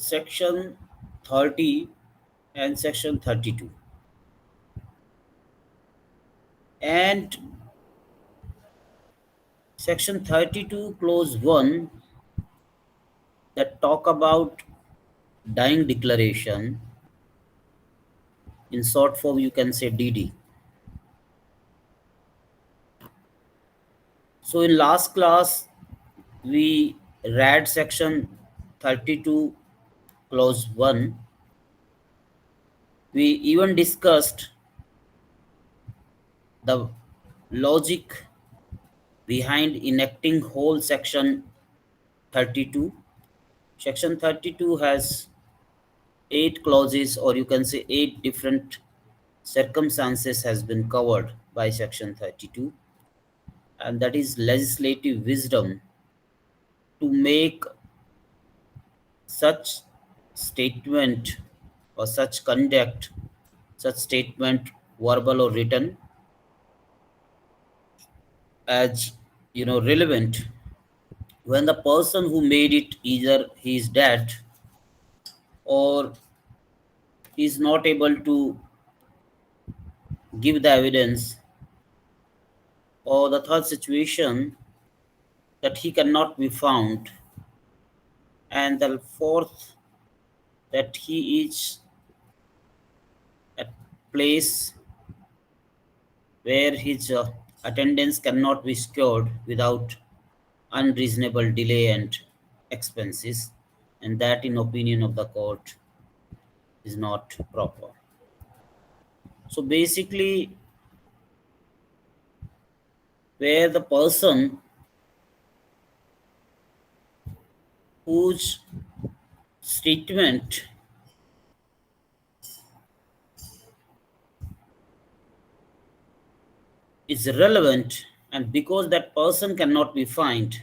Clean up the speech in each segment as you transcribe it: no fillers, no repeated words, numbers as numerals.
section 30 and section 32. And section 32 clause 1 that talk about dying declaration, in short form you can say DD. So in last class we read section 32 clause 1. We even discussed the logic behind enacting whole section 32. Section 32 has 8 clauses, or you can say 8 different circumstances has been covered by section 32, and that is legislative wisdom to make such statement or such conduct, such statement, verbal or written, as relevant when the person who made it, either he is dead or is not able to give the evidence, or the third situation that he cannot be found, and the fourth that he is at place where his attendance cannot be secured without unreasonable delay and expenses, and that in opinion of the court is not proper. So basically, where the person whose statement is relevant, and because that person cannot be found,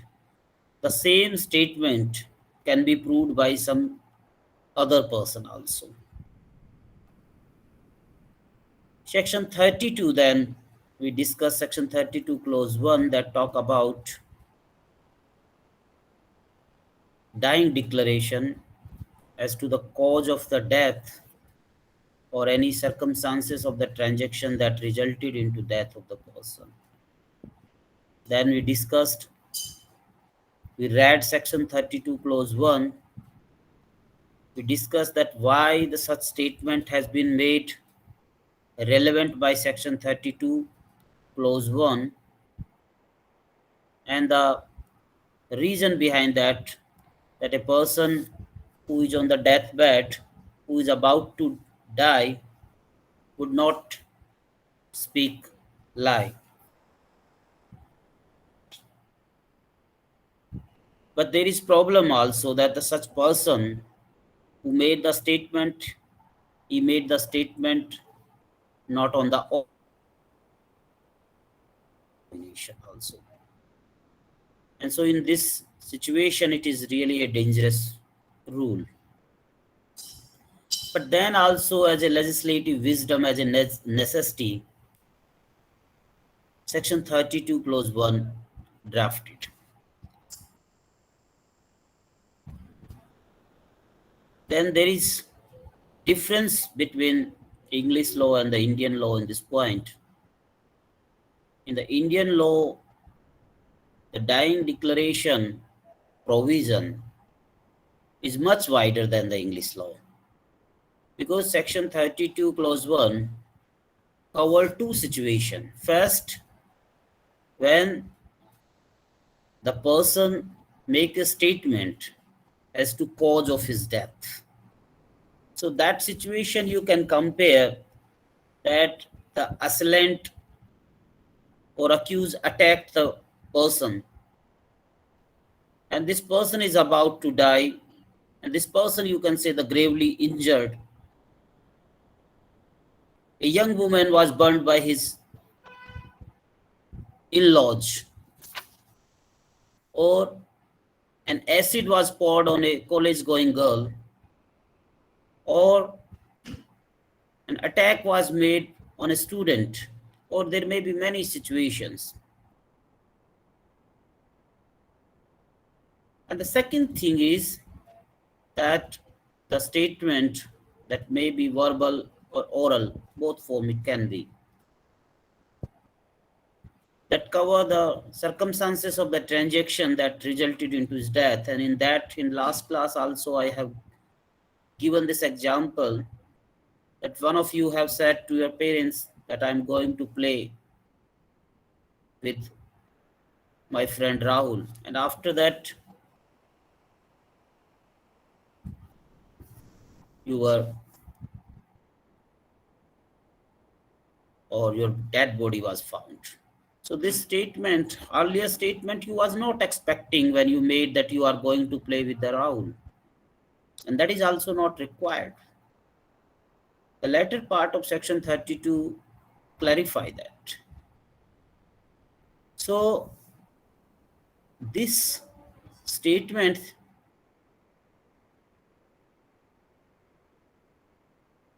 the same statement can be proved by some other person also. Section 32, then we discuss section 32 clause 1 that talk about dying declaration as to the cause of the death or any circumstances of the transaction that resulted into death of the person. Then we read section 32 clause 1. We discussed that why the such statement has been made relevant by section 32 clause 1, and the reason behind that a person who is on the deathbed, who is about to die, would not speak lie. But there is problem also that the such person who made the statement, he made the statement not on the nation also. And so in this situation, it is really a dangerous rule. But then also as a legislative wisdom, as a necessity, section 32 clause 1 drafted. Then there is difference between English law and the Indian law in this point. In the Indian law, the dying declaration provision is much wider than the English law, because section 32 clause 1 cover two situations. First, when the person make a statement as to cause of his death. So that situation you can compare that the assailant or accused attacked the person, and this person is about to die, and this person, you can say, the gravely injured. A young woman was burned by his in-laws, or an acid was poured on a college going girl, or an attack was made on a student, or there may be many situations. And the second thing is that the statement that may be verbal or oral, both form it can be, that cover the circumstances of the transaction that resulted into his death. And in that, in last class also, I have given this example that one of you have said to your parents that I'm going to play with my friend Rahul. And after that, you were, or your dead body was found. So this statement, earlier statement, you was not expecting when you made that you are going to play with the Rahul. And that is also not required. The latter part of section 32 clarify that. So this statement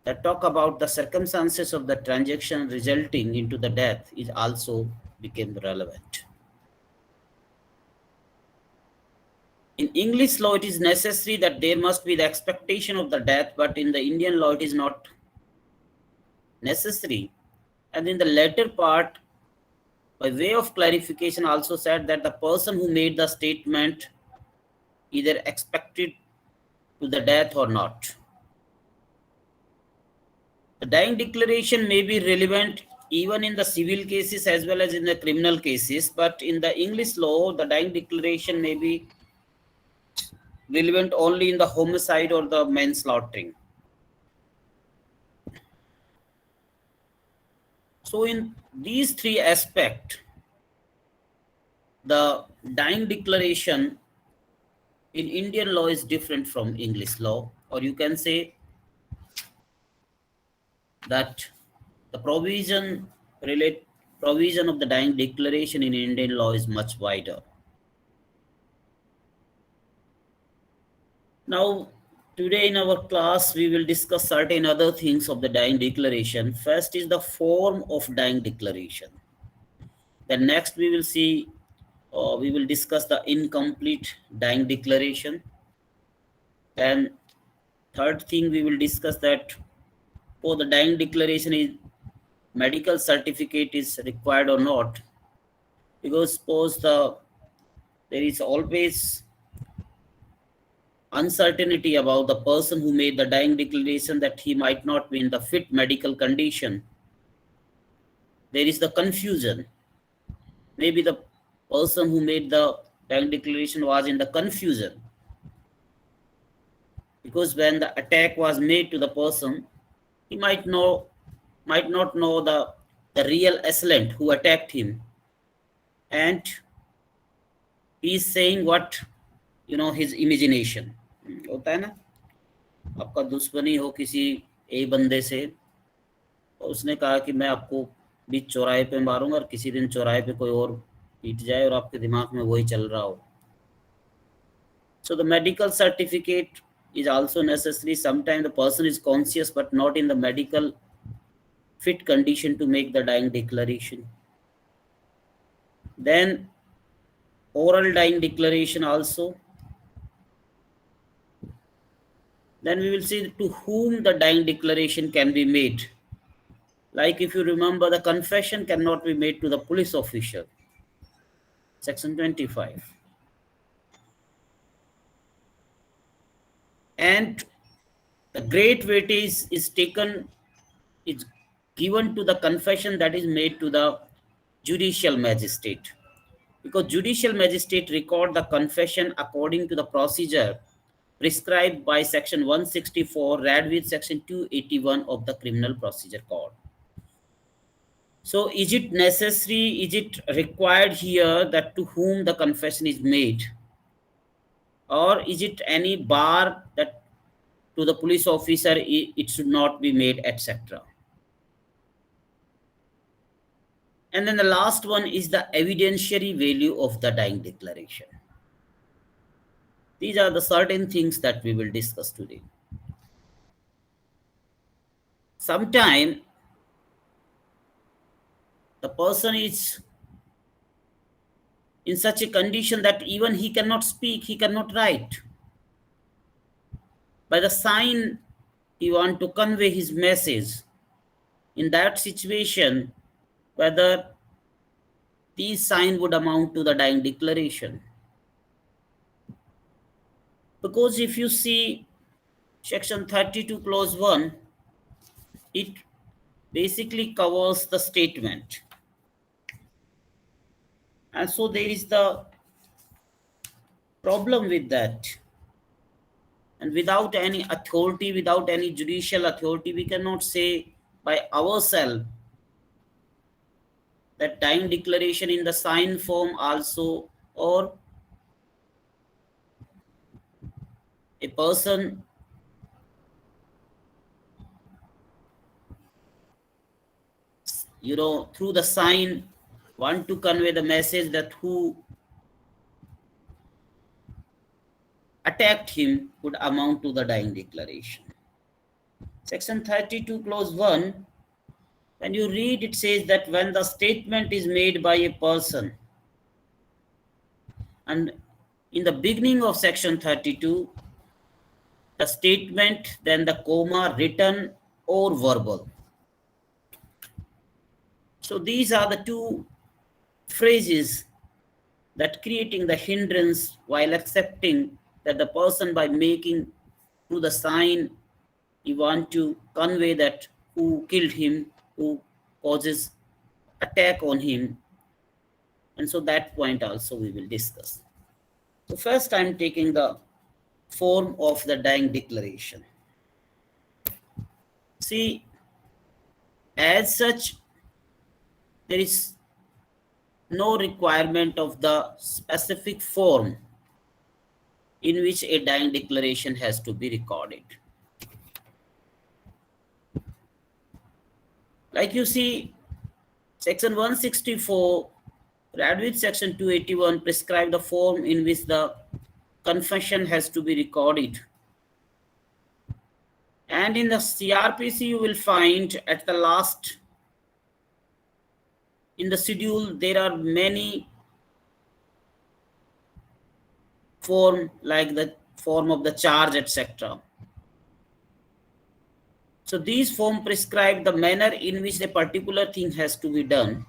that talk about the circumstances of the transaction resulting into the death is also became relevant. In English law, it is necessary that there must be the expectation of the death, but in the Indian law, it is not necessary. And in the latter part, by way of clarification, also said that the person who made the statement either expected to the death or not. The dying declaration may be relevant even in the civil cases as well as in the criminal cases, but in the English law, the dying declaration may be relevant only in the homicide or the manslaughtering. So in these three aspects, the dying declaration in Indian law is different from English law, or you can say that the provision of the dying declaration in Indian law is much wider. Now, today in our class, we will discuss certain other things of the dying declaration. First is the form of dying declaration. Then next we will see, we will discuss the incomplete dying declaration. Then third thing we will discuss that for the dying declaration is medical certificate is required or not, because suppose there is always uncertainty about the person who made the dying declaration that he might not be in the fit medical condition. There is the confusion. Maybe the person who made the dying declaration was in the confusion, because when the attack was made to the person, he might not know the real assailant who attacked him, and he is saying what his imagination. होता है ना, आपका दुश्मनी हो किसी ए बंदे से, और उसने कहा कि मैं आपको बीच चौराहे पे मारूंगा, और किसी दिन चौराहे पे कोई और पीट जाए और आपके दिमाग में वही चल रहा हो. So the medical certificate is also necessary. Sometimes the person is conscious but not in the medical fit condition to make the dying declaration. Then oral dying declaration also. Then we will see to whom the dying declaration can be made. Like if you remember, the confession cannot be made to the police officer. Section 25. And the great weightage is given to the confession that is made to the judicial magistrate, because judicial magistrate record the confession according to the procedure prescribed by section 164 read with section 281 of the criminal procedure code. So is it necessary, is it required here that to whom the confession is made, or is it any bar that to the police officer it should not be made, etc. And then the last one is the evidentiary value of the dying declaration. These are the certain things that we will discuss today. Sometime the person is in such a condition that even he cannot speak, he cannot write. by the sign he want to convey his message. In that situation, whether these sign would amount to the dying declaration. Because if you see section 32 clause 1, it basically covers the statement. And so there is the problem with that. And without any authority, without any judicial authority, we cannot say by ourselves that dying declaration in the sign form also, or a person through the sign want to convey the message that who attacked him would amount to the dying declaration. Section 32 clause 1, when you read, it says that when the statement is made by a person, and in the beginning of section 32, the statement, then the comma, written or verbal. So these are the two phrases that creating the hindrance while accepting that the person, by making through the sign, he want to convey that who killed him, who causes attack on him. And so that point also we will discuss. So first I'm taking the form of the dying declaration. See, as such, there is no requirement of the specific form in which a dying declaration has to be recorded. Like you see, section 164 read with section 281 prescribe the form in which the confession has to be recorded. And in the CRPC, you will find at the last, in the schedule, there are many form, like the form of the charge, etc. So these form prescribe the manner in which a particular thing has to be done.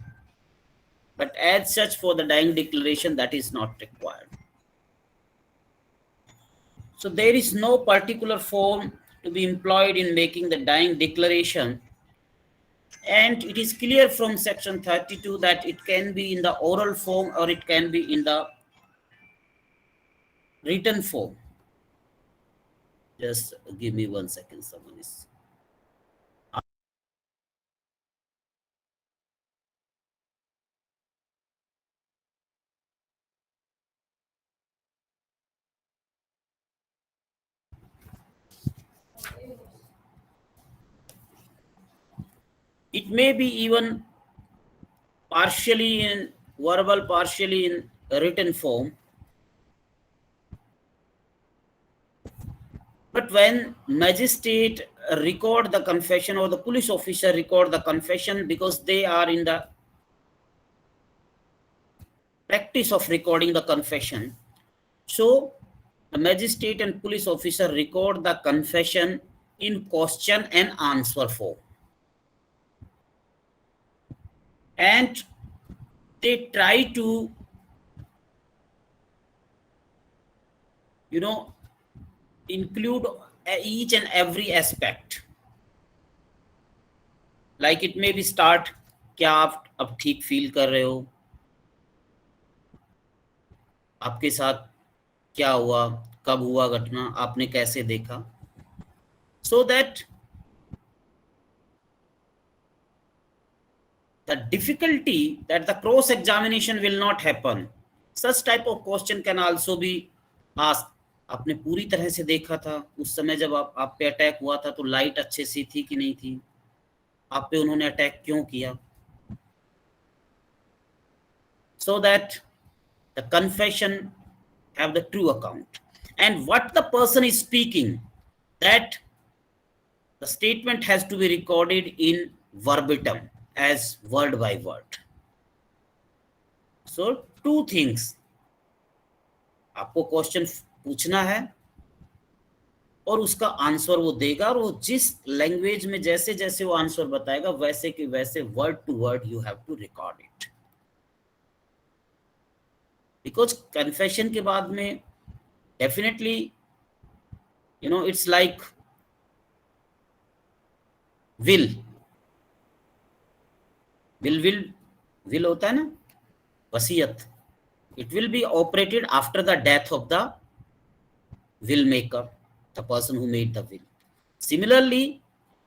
But as such, for the dying declaration, that is not required. So there is no particular form to be employed in making the dying declaration. And it is clear from section 32 that it can be in the oral form or it can be in the written form. Just give me 1 second, someone is. It may be even partially in verbal, partially in written form. But when magistrate record the confession or the police officer record the confession, because they are in the practice of recording the confession, so the magistrate and police officer record the confession in question and answer form. And they try to, include each and every aspect. Like it may be start, क्या आप अब ठीक feel कर रहे हो, आपके साथ क्या हुआ, कब हुआ घटना, आपने कैसे देखा, so that the difficulty that the cross examination will not happen, such type of question can also be asked. आपने पूरी तरह से देखा था उस समय जब आप पे अटैक हुआ था, तो लाइट अच्छे से थी कि नहीं थी, आप पे उन्होंने अटैक क्यों किया, so that the confession have the true account. And what the person is speaking, that the statement has to be recorded in verbatim, as word by word. So two things, आपको question पूछना है और उसका answer वो देगा, और वो जिस लैंग्वेज में जैसे जैसे वो आंसर बताएगा वैसे कि वैसे word to word you have to record it. Because confession के बाद में definitely it's like will will will will होता है ना, वसीयत। It will be operated after the death of the will maker, the person who made the will. Similarly,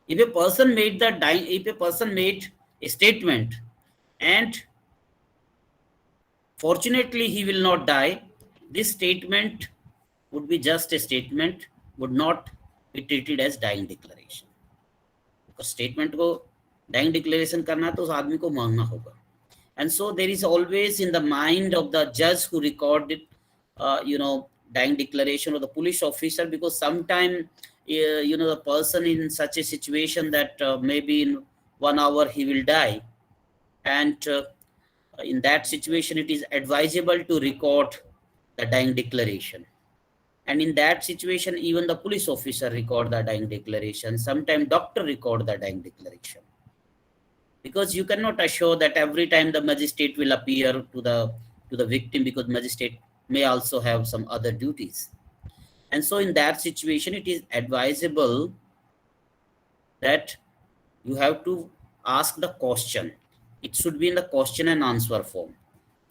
if a person made a statement and fortunately he will not die, this statement would be just a statement, would not be treated as dying declaration. Because statement को dying declaration करना है तो उस आदमी को मांगना होगा. And so there is always in the mind of the judge who recorded dying declaration, or the police officer, because sometime the person in such a situation that maybe in 1 hour he will die, and in that situation it is advisable to record the dying declaration. And in that situation even the police officer record the dying declaration, sometime doctor record the dying declaration, because you cannot assure that every time the magistrate will appear to the victim, because magistrate may also have some other duties. And so in that situation it is advisable that you have to ask the question. It should be in the question and answer form.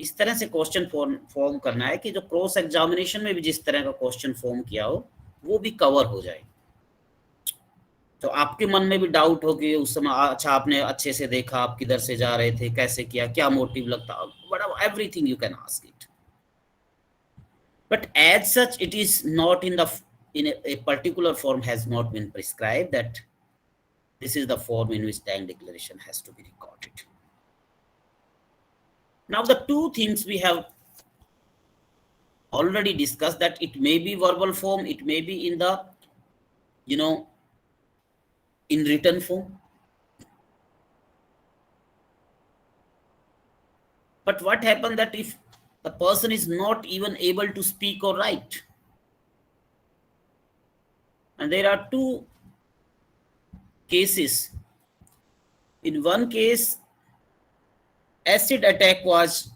इस तरह से question form करना है कि जो cross examination में भी जिस तरह का क्वेश्चन फॉर्म किया हो वो भी कवर हो जाए। तो आपके मन में भी डाउट हो कि उस समय अच्छा आपने अच्छे से देखा, आप किधर से जा रहे थे, कैसे किया, क्या मोटिव लगता, whatever, everything you can ask it. But as such it is not in a particular form has not been prescribed that this is the form in which dying declaration has to be recorded. Now the two things we have already discussed, that it may be verbal form, it may be in the in written form. But what happens that if the person is not even able to speak or write? And there are two cases. In one case, acid attack was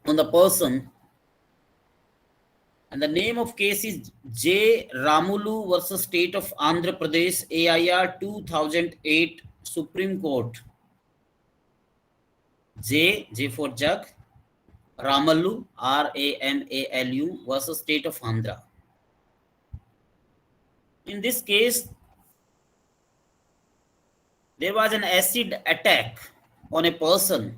on the person, and the name of case is J. Ramulu versus State of Andhra Pradesh, AIR 2008 Supreme Court. J for Jug, Ramalu, Ramalu versus State of Andhra. In this case, there was an acid attack on a person,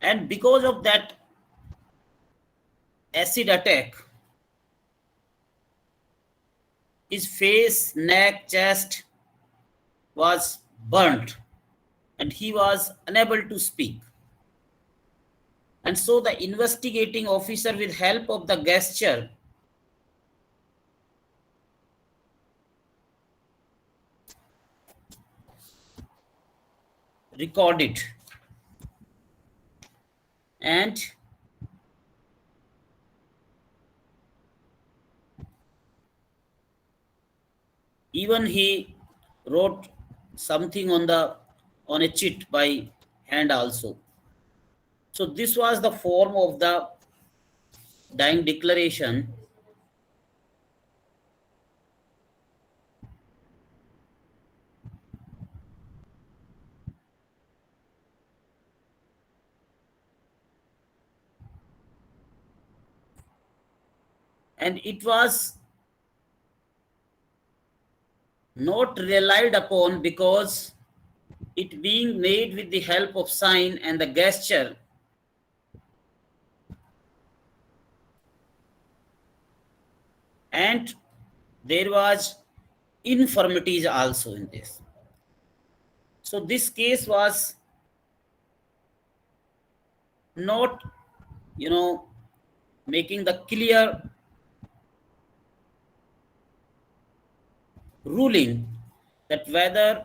and because of that acid attack, his face, neck, chest was burnt and he was unable to speak. And so the investigating officer, with help of the gesture, recorded, and even he wrote something on a chit by hand also. So this was the form of the dying declaration. And it was not relied upon because it being made with the help of sign and the gesture, and there was infirmities also in this. So this case was not making the clear ruling that whether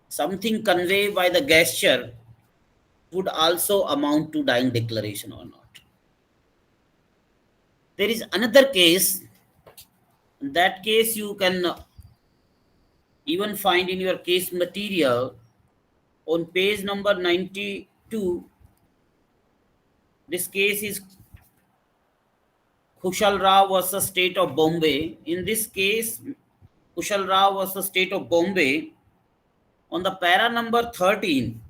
something conveyed by the gesture would also amount to dying declaration or not. There is another case. In that case, you can even find in your case material on page number 92. This case is Kushal Rao versus State of Bombay. In this case, Kushal Rao versus State of Bombay, on the para number 13,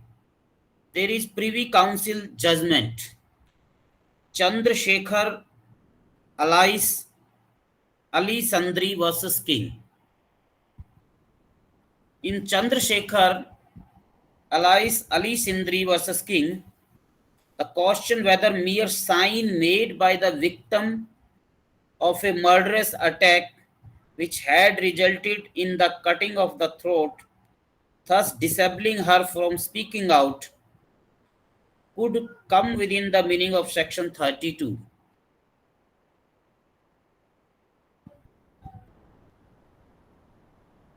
there is Privy Council judgment. Chandrasekhar Alais Ali Sandri versus King. In Chandrasekhar Alais Ali Sindri versus King, the question whether mere sign made by the victim of a murderous attack which had resulted in the cutting of the throat, thus disabling her from speaking out, could come within the meaning of section 32.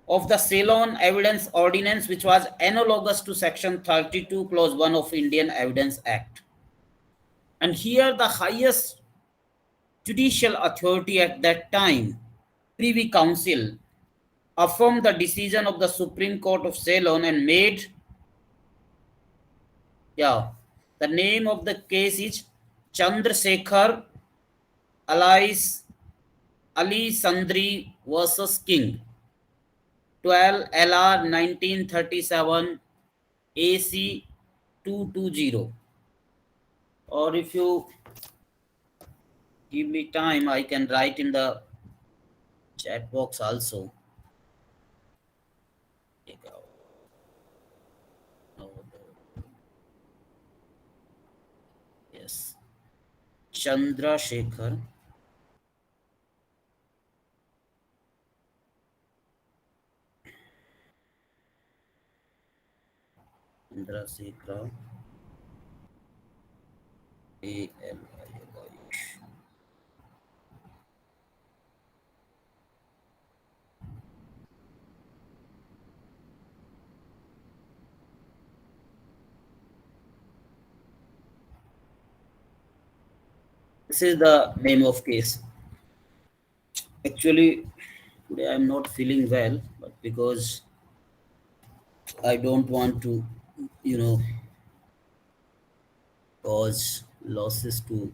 Of the Ceylon Evidence Ordinance, which was analogous to section 32 clause 1 of Indian Evidence Act. And here the highest judicial authority at that time, Privy Council, affirmed the decision of the Supreme Court of Ceylon and made, the name of the case is Chandrasekhar Alais Ali Sandri versus King, 12 LR 1937 AC 220. Or if you give me time, I can write in the chat box also. Yes. Chandrasekhar Chandrasekhar ALIH. This is the name of case. Actually, today I'm not feeling well, but because I don't want to, cause losses to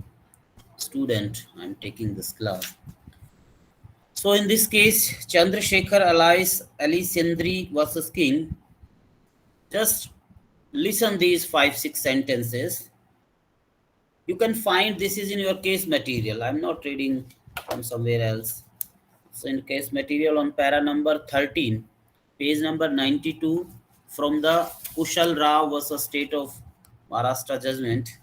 student, I'm taking this class. So in this case, Chandrasekhar Alais Ali Sindri versus King, just listen these 5-6 sentences. You can find this is in your case material. I'm not reading from somewhere else. So in case material on para number 13, page number 92, from the Kushal Rao versus State of Maharashtra judgment,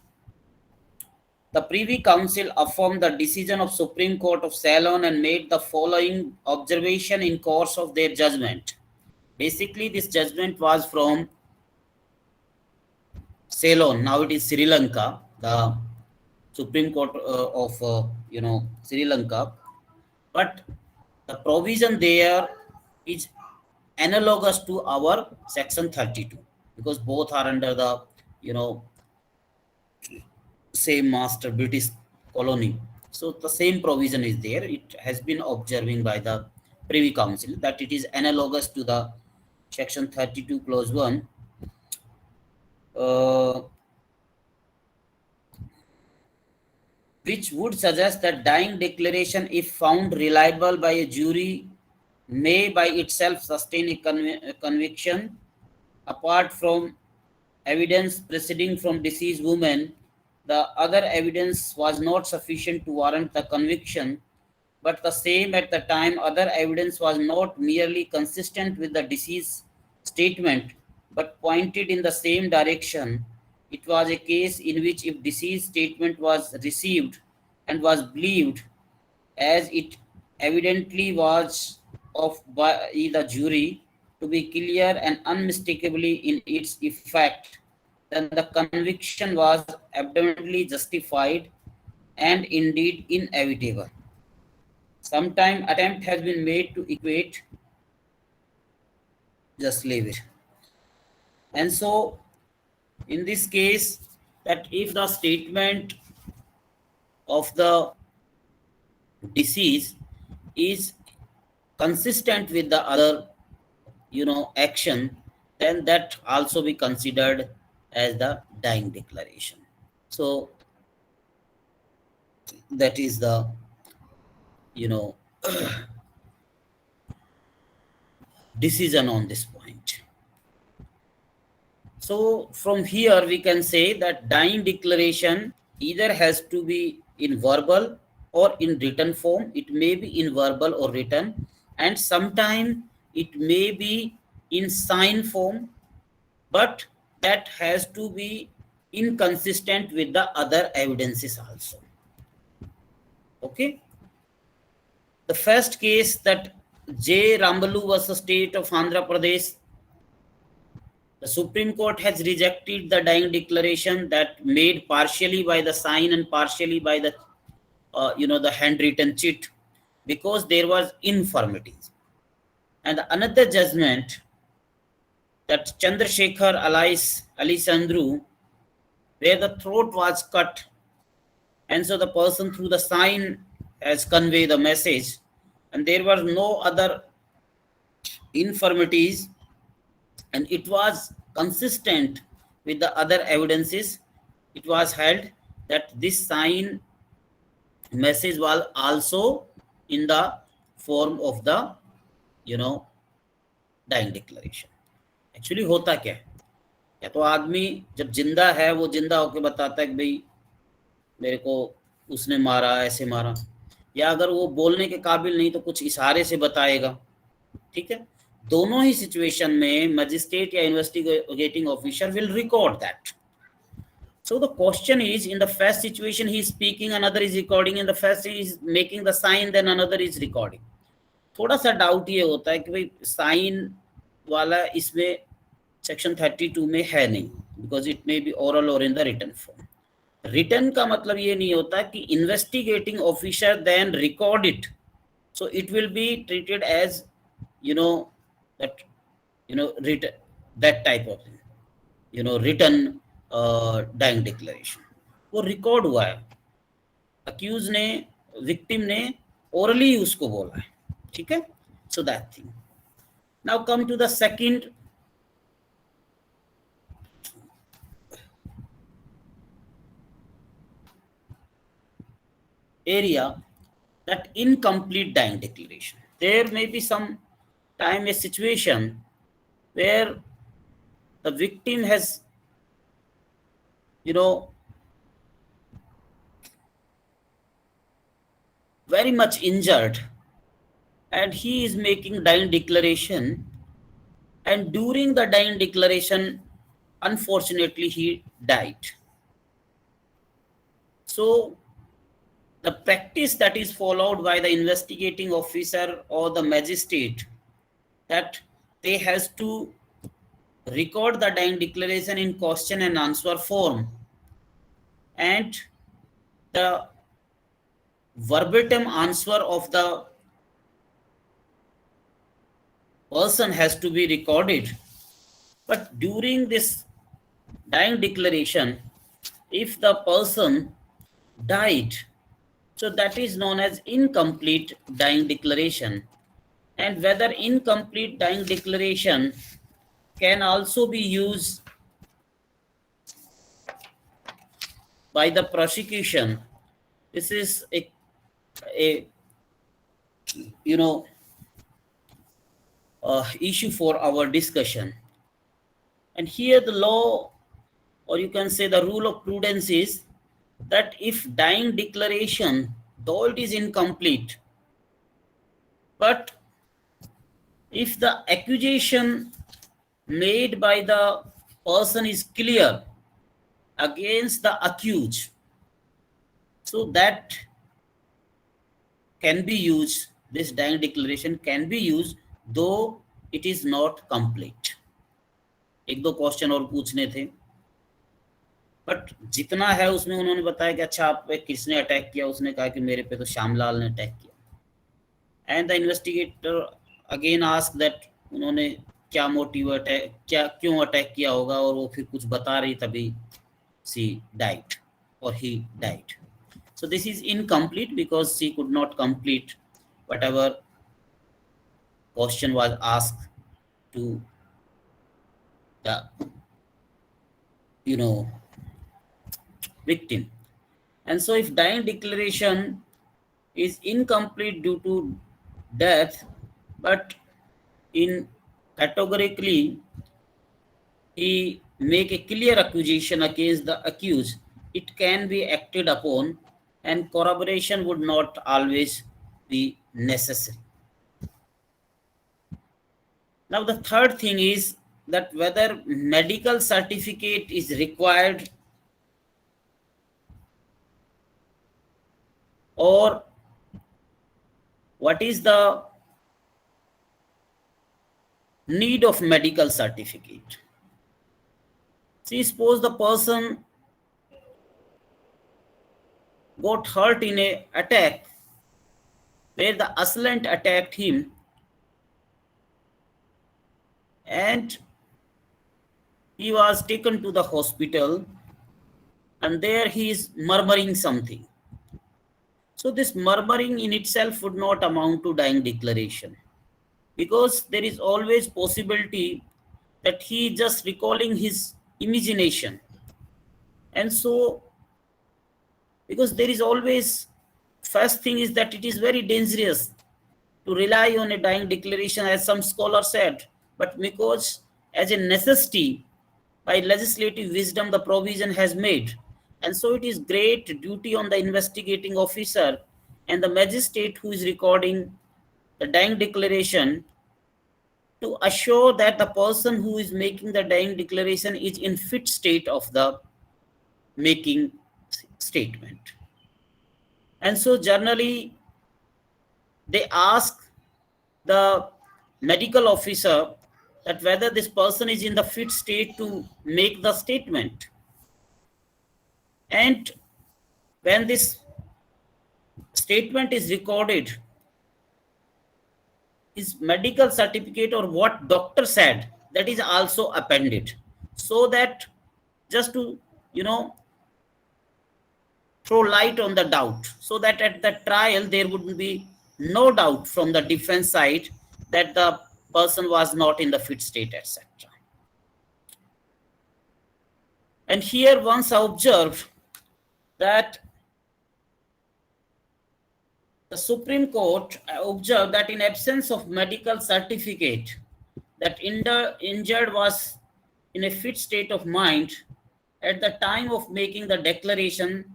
the Privy Council affirmed the decision of Supreme Court of Ceylon and made the following observation in course of their judgment. Basically, this judgment was from Ceylon. Now it is Sri Lanka, the Supreme Court of Sri Lanka. But the provision there is analogous to our section 32 because both are under the same master British colony. So the same provision is there. It has been observing by the Privy Council that it is analogous to the section 32 clause 1. Which would suggest that dying declaration, if found reliable by a jury, may by itself sustain a conviction. Apart from evidence proceeding from deceased woman, the other evidence was not sufficient to warrant the conviction, but the same at the time other evidence was not merely consistent with the deceased statement, but pointed in the same direction. It was a case in which if deceased statement was received and was believed, as it evidently was of by the jury, to be clear and unmistakably in its effect, then the conviction was abundantly justified and indeed inevitable. Sometime attempt has been made to equate, just leave it. And so in this case, that if the statement of the disease is consistent with the other, action, then that also be considered as the dying declaration. So that is the, you know decision on this point. So from here we can say that dying declaration either has to be in verbal or in written form. It may be in verbal or written, and sometime it may be in sign form, but that has to be inconsistent with the other evidences also. Okay. The first case, that J. Rambalu versus State of Andhra Pradesh, the Supreme Court has rejected the dying declaration that made partially by the sign and partially by the, the handwritten chit, because there was infirmities. And another judgment, that Chandrasekhar Alisandru, where the throat was cut, and so the person through the sign has conveyed the message, and there were no other infirmities, and it was consistent with the other evidences. It was held that this sign message was also in the form of the, dying declaration. Actually होता क्या है, या तो आदमी जब जिंदा है वो जिंदा होकर बताता है कि भाई मेरे को उसने मारा, ऐसे मारा, या अगर वो बोलने के काबिल नहीं तो कुछ इशारे से बताएगा. ठीक है, दोनों ही सिचुएशन में मजिस्ट्रेट या investigating officer will record that. So the question is, in the first situation he is speaking, another is recording. In the first he is making the sign, then another is recording. थोड़ा सा doubt ये होता है कि भाई sign वाला इसमें section 32 में है नहीं, because it may be oral और in the written form. Written का मतलब ये नहीं होता कि investigating officer then record it, so it will be treated as that written, that type of thing, written dying declaration. वो रिकॉर्ड हुआ है, अक्यूज ने, विक्टिम ने ओरली उसको बोला है. ठीक है, so that thing. Now come to the second area, that incomplete dying declaration. There may be some time a situation where the victim has, very much injured, and he is making dying declaration, and during the dying declaration, unfortunately, he died. So the practice that is followed by the investigating officer or the magistrate, that they has to record the dying declaration in question and answer form, and the verbatim answer of the person has to be recorded. But during this dying declaration, if the person died, so that is known as incomplete dying declaration. And whether incomplete dying declaration can also be used by the prosecution, this is a issue for our discussion. And here the law, or you can say the rule of prudence, is that if dying declaration, though it is incomplete, but if the accusation made by the person is clear against the accused, so that can be used, this dying declaration can be used, though it is not complete. एक दो question और पूछने थे, but जितना है उसमें उन्होंने बताया कि अच्छा आप पे किसने अटैक किया, उसने कहा कि मेरे पे तो श्यामलाल ने अटैक किया. And the investigator again ask that, उन्होंने क्या मोटिव अटैक, क्या क्यों अटैक किया होगा, और वो फिर कुछ बता रही तभी she died or he died. So this is incomplete because she could not complete whatever question was asked to the victim. And so if dying declaration is incomplete due to death, but in categorically he make a clear accusation against the accused, it can be acted upon, and corroboration would not always be necessary. Now the third thing is that whether medical certificate is required, or what is the need of medical certificate. See, suppose the person got hurt in a attack where the assailant attacked him, and he was taken to the hospital, and there he is murmuring something. So this murmuring in itself would not amount to dying declaration, because there is always possibility that he is just recalling his imagination. And so, because there is always, first thing is that it is very dangerous to rely on a dying declaration, as some scholars said, but because as a necessity, by legislative wisdom the provision has made. And so it is great duty on the investigating officer and the magistrate who is recording the dying declaration to assure that the person who is making the dying declaration is in fit state of the making statement. And so generally they ask the medical officer that whether this person is in the fit state to make the statement. And when this statement is recorded, his medical certificate or what doctor said, that is also appended, so that just to throw light on the doubt, so that at the trial there would be no doubt from the defense side that the person was not in the fit state, etc. And here once I observed that the Supreme Court observed that in absence of medical certificate, that injured was in a fit state of mind at the time of making the declaration,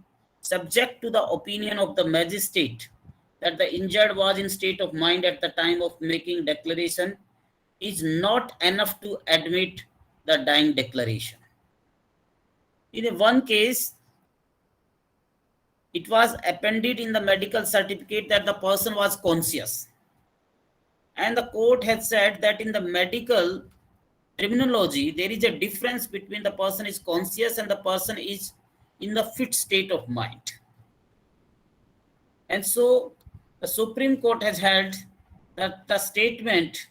subject to the opinion of the magistrate that the injured was in state of mind at the time of making declaration, is not enough to admit the dying declaration. In one case, it was appended in the medical certificate that the person was conscious. And the court had said that in the medical terminology, there is a difference between the person is conscious and the person is in the fit state of mind. And so the Supreme Court has held that the statement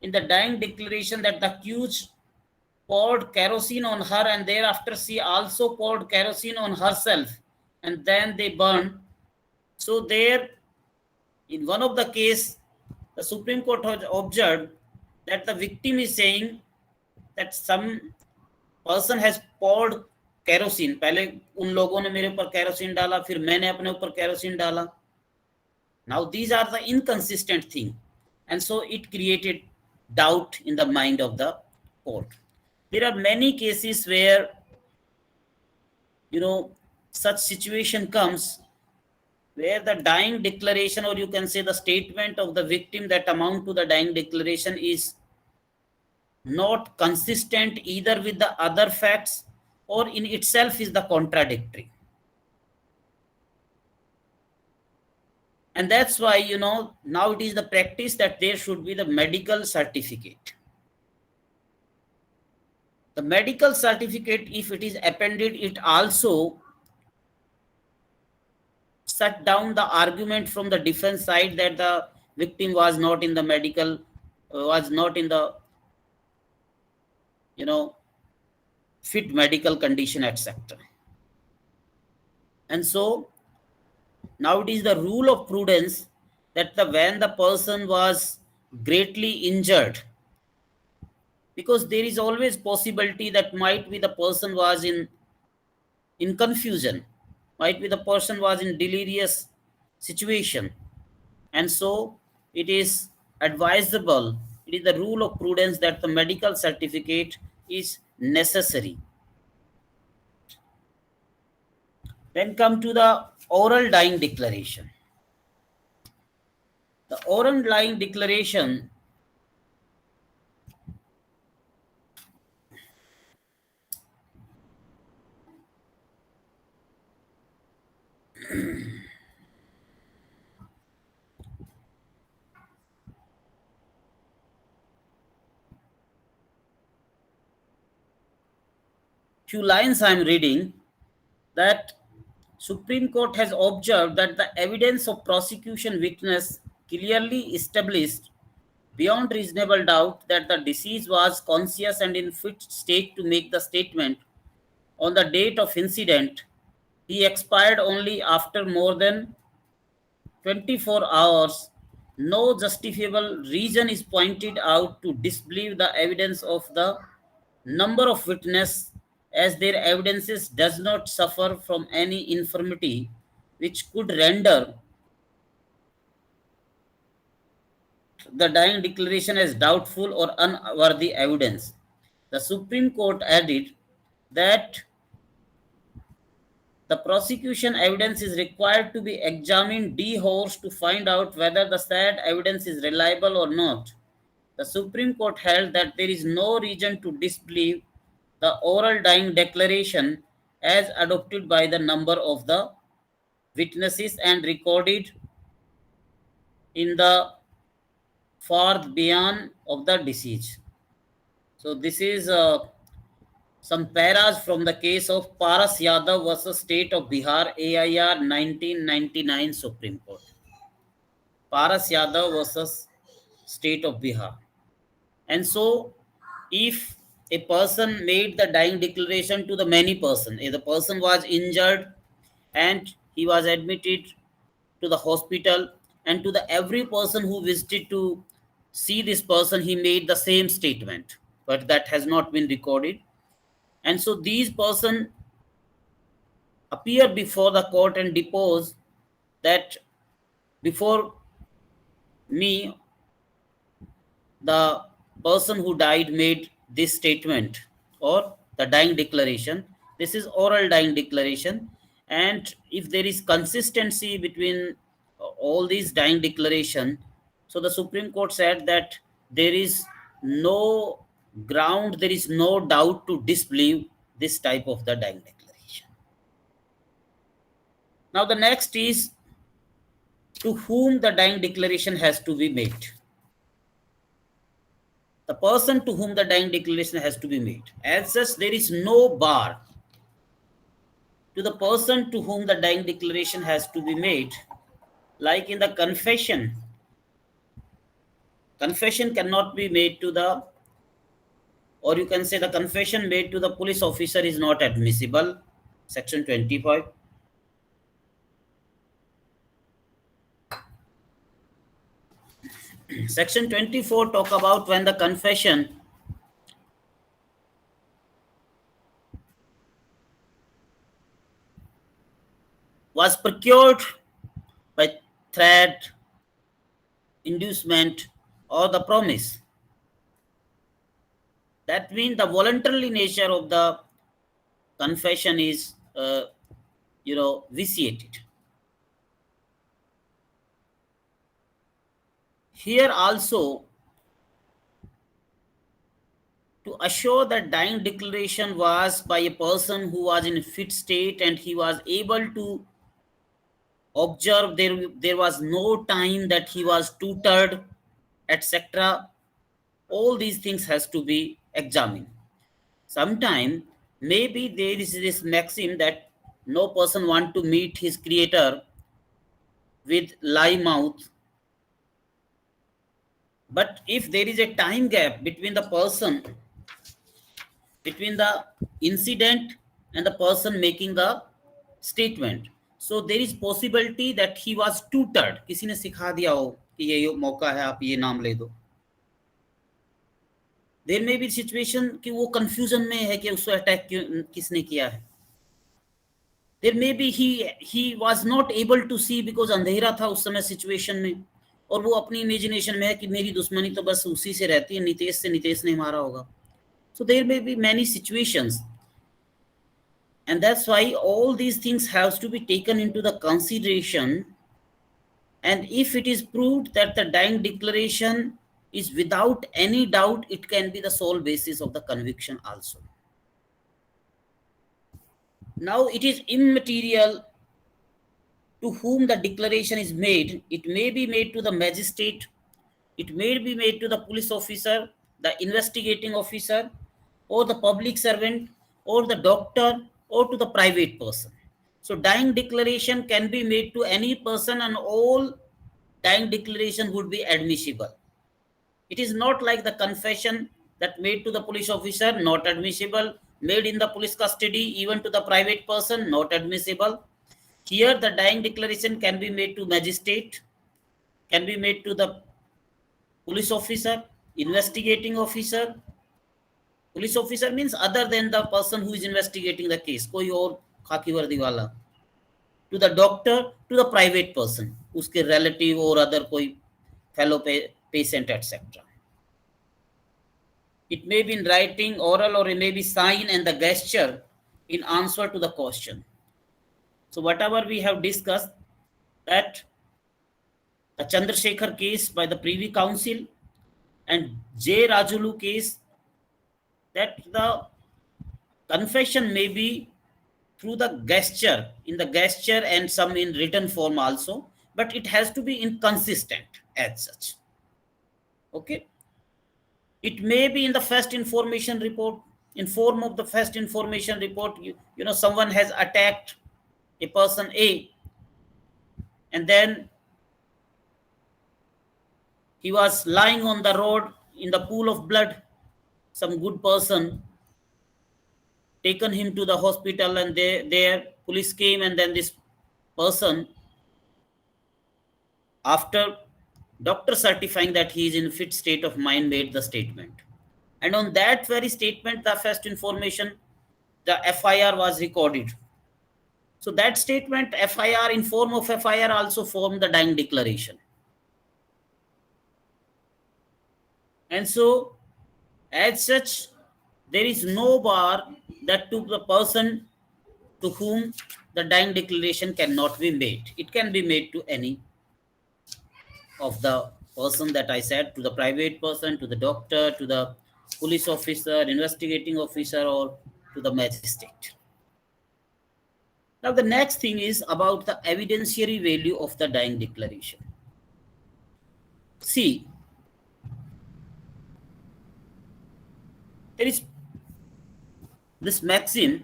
in the dying declaration that the accused poured kerosene on her and thereafter she also poured kerosene on herself and then they burned. So there, in one of the case, the Supreme Court has observed that the victim is saying that some person has poured kerosene. पहले उन लोगों ने मेरे ऊपर kerosene डाला, फिर मैंने अपने ऊपर kerosene डाला. Now these are the inconsistent thing, and so it created doubt in the mind of the court. There are many cases where such situation comes where the dying declaration, or you can say the statement of the victim that amount to the dying declaration, is not consistent either with the other facts or in itself is the contradictory. And that's why now it is the practice that there should be the medical certificate. The medical certificate, if it is appended, it also shut down the argument from the defense side that the victim was not in the medical, was not in the fit medical condition, etc. And so now it is the rule of prudence that when the person was greatly injured, because there is always possibility that might be the person was in confusion, might be the person was in delirious situation, and so it is advisable, it is the rule of prudence that the medical certificate is necessary. Then come to the oral dying declaration. The oral dying declaration few lines I am reading, that Supreme Court has observed that the evidence of prosecution witness clearly established beyond reasonable doubt that the deceased was conscious and in fit state to make the statement on the date of incident. He expired only after more than 24 hours. No justifiable reason is pointed out to disbelieve the evidence of the number of witnesses, as their evidences does not suffer from any infirmity which could render the dying declaration as doubtful or unworthy evidence. The Supreme Court added that the prosecution evidence is required to be examined de horse to find out whether the said evidence is reliable or not. The Supreme Court held that there is no reason to disbelieve the oral dying declaration as adopted by the number of the witnesses and recorded in the fourth beyond of the deceased. So this is some paras from the case of Paras Yadav versus State of Bihar, AIR 1999 Supreme Court. Paras Yadav versus State of Bihar. And so, if a person made the dying declaration to the many person, if the person was injured and he was admitted to the hospital, and to the every person who visited to see this person, he made the same statement, but that has not been recorded. And so these person appear before the court and depose that before me, the person who died made this statement or the dying declaration. This is oral dying declaration. And if there is consistency between all these dying declaration, so the Supreme Court said that there is no ground, there is no doubt to disbelieve this type of the dying declaration. Now the next is to whom the dying declaration has to be made. The person to whom the dying declaration has to be made. As such, there is no bar to the person to whom the dying declaration has to be made. Like in the confession, confession cannot be made to the, or you can say the confession made to the police officer is not admissible. Section 25. Section 24 talk about when the confession was procured by threat, inducement, or the promise. That means the voluntary nature of the confession is, vitiated. Here also, to assure that dying declaration was by a person who was in a fit state and he was able to observe, there was no time that he was tutored, etc. All these things has to be examined. Sometime maybe there is this maxim that no person want to meet his creator with lie mouth. But if there is a time gap between the person between the incident and the person making the statement. So there is possibility that he was tutored. किसी ने सिखा दिया हो कि ये मौका है, आप ये नाम ले दो. There may be situation कि वो confusion में है कि उसको अटैक किसने किया है. There may be he was not able to see because अंधेरा था उस समय situation में, और वो अपनी इमेजिनेशन में है कि मेरी दुश्मनी तो बस उसी से रहती है, नितेश से, नितेश ने मारा होगा. So there may be many situations, and that's why all these things have to be taken into the consideration. And if it is proved that the dying declaration is without any doubt, it can be the sole basis of the conviction also. Now it is immaterial to whom the declaration is made. It may be made to the magistrate, it may be made to the police officer, the investigating officer, or the public servant, or the doctor, or to the private person. So dying declaration can be made to any person, and all dying declaration would be admissible. It is not like the confession that made to the police officer, not admissible, made in the police custody, even to the private person, not admissible. Here the dying declaration can be made to magistrate, can be made to the police officer, investigating officer. Police officer means other than the person who is investigating the case, कोई और खाकी वर्दी वाला. To the doctor, to the private person, उसके relative or other कोई fellow patient, etc. It may be in writing, oral, or it may be sign and the gesture in answer to the question. So whatever we have discussed, that the Chandrasekhar case by the Privy Council and J. Rajulu case, that the confession may be through the gesture, in the gesture and some in written form also, but it has to be inconsistent as such. Okay. It may be in the first information report, in form of the first information report, you know, someone has attacked a person A, and then he was lying on the road in the pool of blood. Some good person taken him to the hospital, and there police came, and then this person, after doctor certifying that he is in fit state of mind, made the statement. And on that very statement, the first information, the FIR was recorded. So that statement, FIR, in form of FIR, also formed the dying declaration. And so, as such, there is no bar that to the person to whom the dying declaration cannot be made. It can be made to any of the person that I said, to the private person, to the doctor, to the police officer, investigating officer, or to the magistrate. Now the next thing is about the evidentiary value of the dying declaration. See, there is this maxim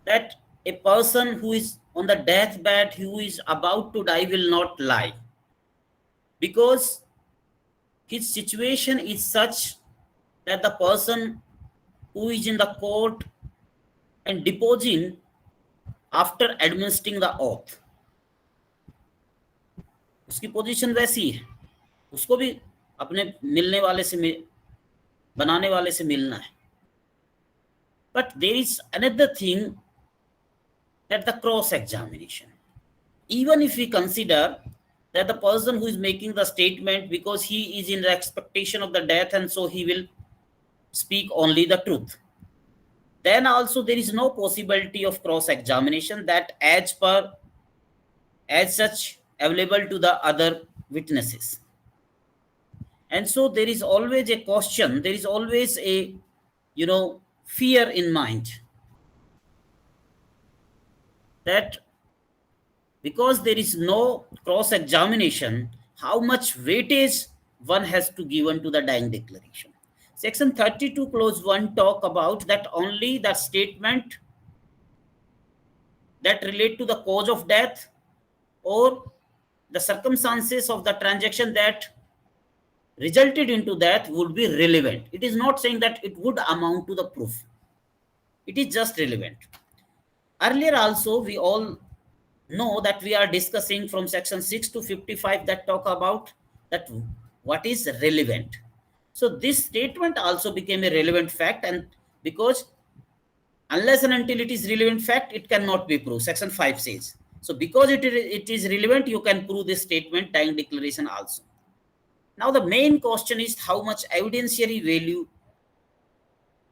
that a person who is on the deathbed, who is about to die, will not lie, because his situation is such that the person who is in the court and deposing after administering the oath, उसकी position वैसी है, उसको भी अपने मिलने वाले से बनाने वाले से मिलना है. But there is another thing, that the cross examination. Even if we consider that the person who is making the statement, because he is in the expectation of the death, and so he will speak only the truth, then also there is no possibility of cross examination that as such available to the other witnesses. And so there is always a question, there is always a, you know, fear in mind, that because there is no cross examination, how much weightage one has to given to the dying declaration. Section 32 clause 1 talk about that only the statement that relate to the cause of death or the circumstances of the transaction that resulted into death would be relevant. It is not saying that it would amount to the proof. It is just relevant. Earlier also, we all know that we are discussing from section 6 to 55 that talk about that what is relevant. So this statement also became a relevant fact, and because unless and until it is relevant fact, it cannot be proved. Section 5 says. So because it is relevant, you can prove this statement, dying declaration also. Now the main question is how much evidentiary value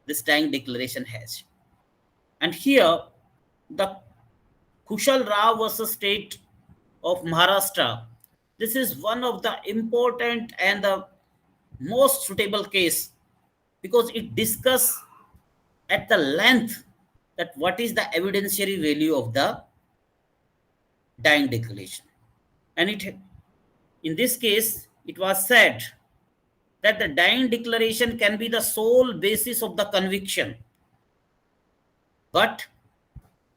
this dying declaration has. And here, the Kushal Rao versus State of Maharashtra. This is one of the important and the most suitable case because it discusses at the length that what is the evidentiary value of the dying declaration. And in this case, it was said that the dying declaration can be the sole basis of the conviction, but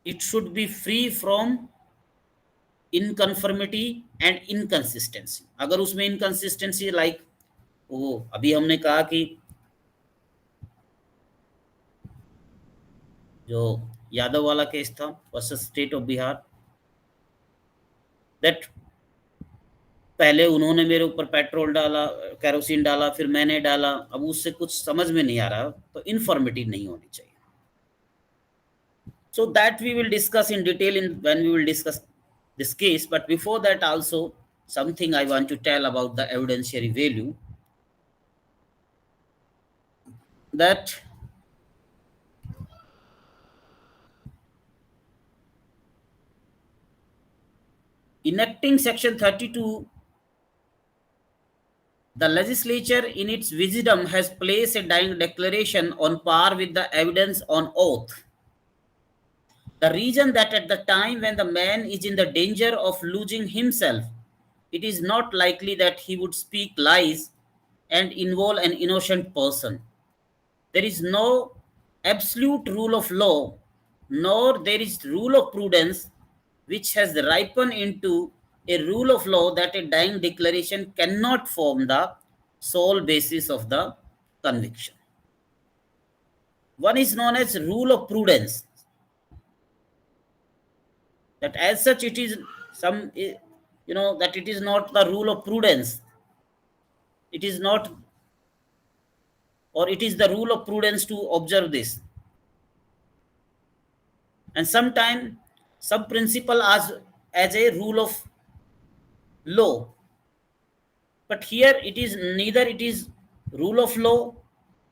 it should be free from inconformity and inconsistency. अगर उसमें inconsistency like वो अभी हमने कहा कि जो यादव वाला case था versus state of Bihar, that पहले उन्होंने मेरे ऊपर पेट्रोल डाला, केरोसिन डाला, फिर मैंने डाला, अब उससे कुछ समझ में नहीं आ रहा, तो इनफॉर्मेटिव नहीं होनी चाहिए. So that we will discuss in detail when we will discuss this case. But before that also, something I want to tell about the evidentiary value, that enacting section 32, the legislature in its wisdom has placed a dying declaration on par with the evidence on oath. The reason that at the time when the man is in the danger of losing himself, it is not likely that he would speak lies and involve an innocent person. There is no absolute rule of law, nor there is rule of prudence which has ripened into a rule of law that a dying declaration cannot form the sole basis of the conviction. One is known as rule of prudence, that as such it is that it is not the rule of prudence, it is not, or it is the rule of prudence to observe this, and sometimes some principle as a rule of law, but here it is neither it is rule of law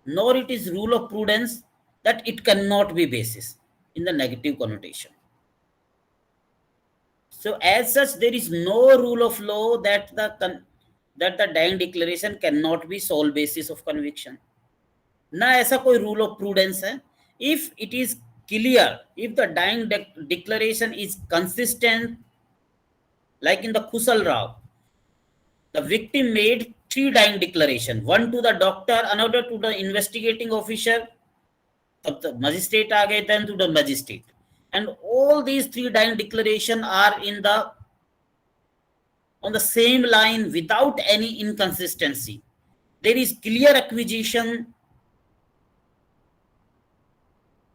nor it is rule of prudence, that it cannot be basis in the negative connotation. So as such, there is no rule of law that the dying declaration cannot be sole basis of conviction. ना ऐसा कोई rule of prudence है. If it is clear, if the dying declaration is consistent, like in the Kushal Rao, the victim made 3 dying declaration, one to the doctor, another to the investigating officer, तब the magistrate आ गए, then to the magistrate. And all these 3 dying declaration are on the same line without any inconsistency. There is clear acquisition.